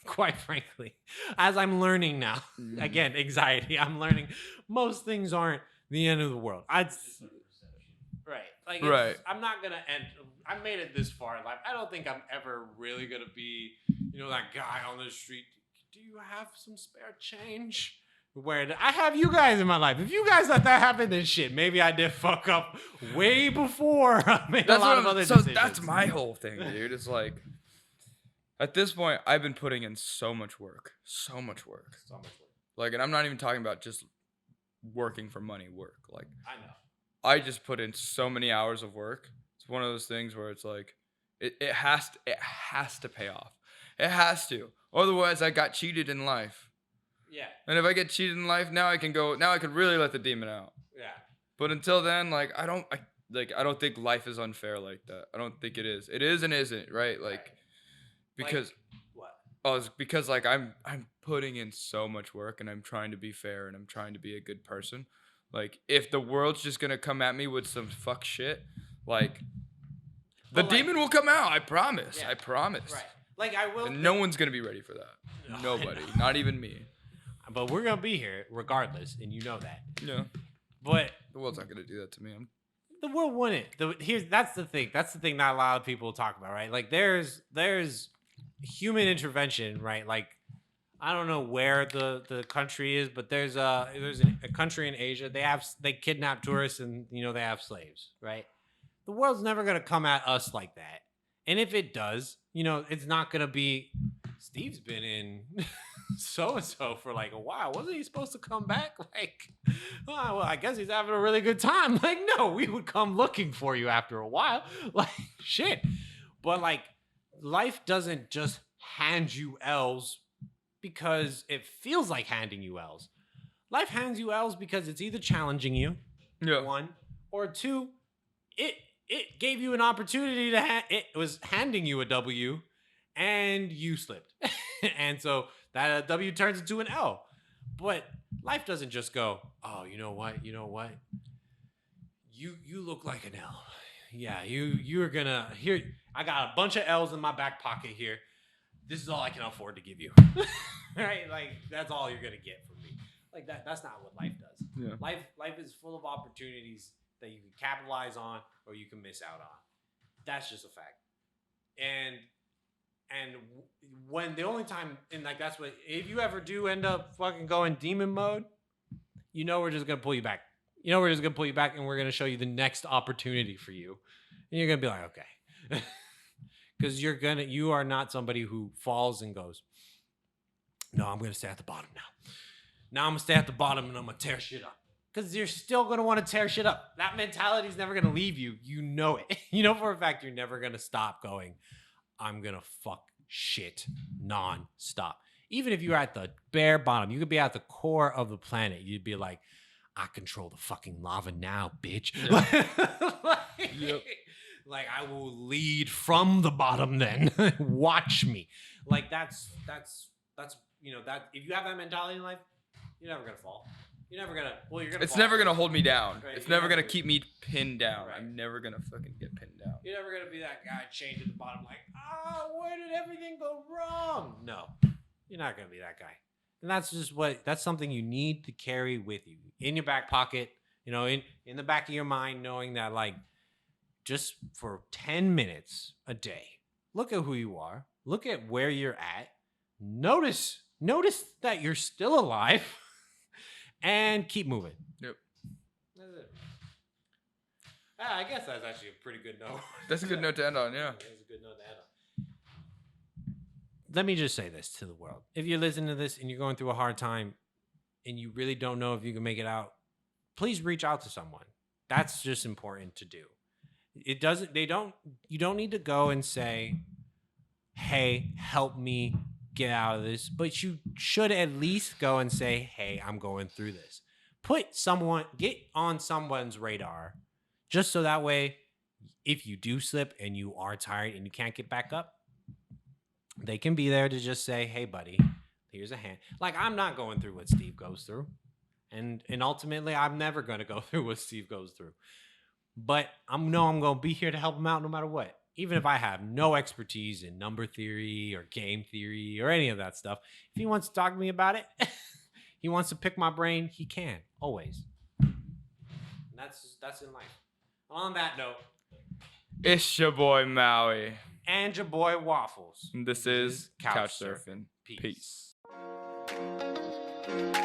quite frankly. As I'm learning now. Again, anxiety. I'm learning most things aren't the end of the world. Right. Like, I'm not gonna end. I made it this far in life. I don't think I'm ever really gonna be, that guy on the street. Do you have some spare change? Where I have you guys in my life. If you guys let that happen, then shit, maybe I did fuck up way before I made a lot of other decisions. So that's my whole thing, dude. It's like, at this point, I've been putting in so much work. Like, and I'm not even talking about just working for money work. Like, I know. I just put in so many hours of work. It's one of those things where it's like, it has to pay off. It has to. Otherwise, I got cheated in life. Yeah. And if I get cheated in life, now I can really let the demon out. Yeah. But until then, like, I don't think life is unfair like that. I don't think it is. It is and isn't, right? Like, because what? Oh, it's because like I'm putting in so much work and I'm trying to be fair and I'm trying to be a good person. Like, if the world's just gonna come at me with some fuck shit, like, the demon will come out. I promise. Yeah. I promise. Right. Like, I will. And no one's gonna be ready for that. Nobody. Not even me. But we're gonna be here regardless, and you know that. Yeah. But the world's not gonna do that to me. The world wouldn't. That's the thing. That's the thing not a lot of people talk about, right? Like, there's human intervention, right? Like, I don't know where the country is, but there's a country in Asia. They kidnap tourists and they have slaves, right? The world's never gonna come at us like that, and if it does, it's not gonna be. Steve's been in so and so for like a while. Wasn't he supposed to come back? Like, oh, well, I guess he's having a really good time. Like, no, we would come looking for you after a while. Like, shit. But like, life doesn't just hand you L's because it feels like handing you L's. Life hands you L's because it's either challenging you, one, or two, it gave you an opportunity to it was handing you a W, and you slipped. And so that W turns into an L. But life doesn't just go, oh, you know what? You look like an L. Yeah, you're gonna here. I got a bunch of L's in my back pocket here. This is all I can afford to give you. Right? Like, that's all you're gonna get from me. Like that's not what life does. Yeah. Life is full of opportunities that you can capitalize on or you can miss out on. That's just a fact. And when the only time, and like that's what, if you ever do end up fucking going demon mode, we're just gonna pull you back. We're just gonna pull you back, and we're gonna show you the next opportunity for you, and you're gonna be like, okay, because you are not somebody who falls and goes, no, I'm gonna stay at the bottom now. Now I'm gonna stay at the bottom and I'm gonna tear shit up. Because you're still gonna want to tear shit up. That mentality is never gonna leave you. You know it. You know for a fact you're never gonna stop going, I'm gonna fuck shit non-stop. Even if you're at the bare bottom, you could be at the core of the planet. You'd be like, I control the fucking lava now, bitch. Yep. Like, I will lead from the bottom then. Watch me. Like, that's that if you have that mentality in life, you're never gonna fall. You're never gonna. Well, you're gonna. It's fall. never gonna hold me down. Right. It's never gonna keep me pinned down. Right. I'm never gonna fucking get pinned down. You're never gonna be that guy chained at the bottom, like, where did everything go wrong? No, you're not gonna be that guy. And that's something you need to carry with you in your back pocket. In the back of your mind, knowing that, like, just for 10 minutes a day, look at who you are. Look at where you're at. Notice that you're still alive. And keep moving. Yep. That's it. I guess that's actually a pretty good note. That's a good note to end on, yeah. That's a good note to end on. Let me just say this to the world. If you're listening to this and you're going through a hard time and you really don't know if you can make it out, please reach out to someone. That's just important to do. You don't need to go and say, hey, help me get out of this, but you should at least go and say, hey, I'm going through this. Get on someone's radar, just so that way, if you do slip and you are tired and you can't get back up, they can be there to just say, hey, buddy, here's a hand. Like, I'm not going through what Steve goes through. And ultimately, I'm never going to go through what Steve goes through. But I'm going to be here to help him out no matter what. Even if I have no expertise in number theory or game theory or any of that stuff, if he wants to talk to me about it, he wants to pick my brain, he can, always. And that's in life. On that note, it's your boy Maui. And your boy Waffles. And this is Couch Surfing. Peace. Peace.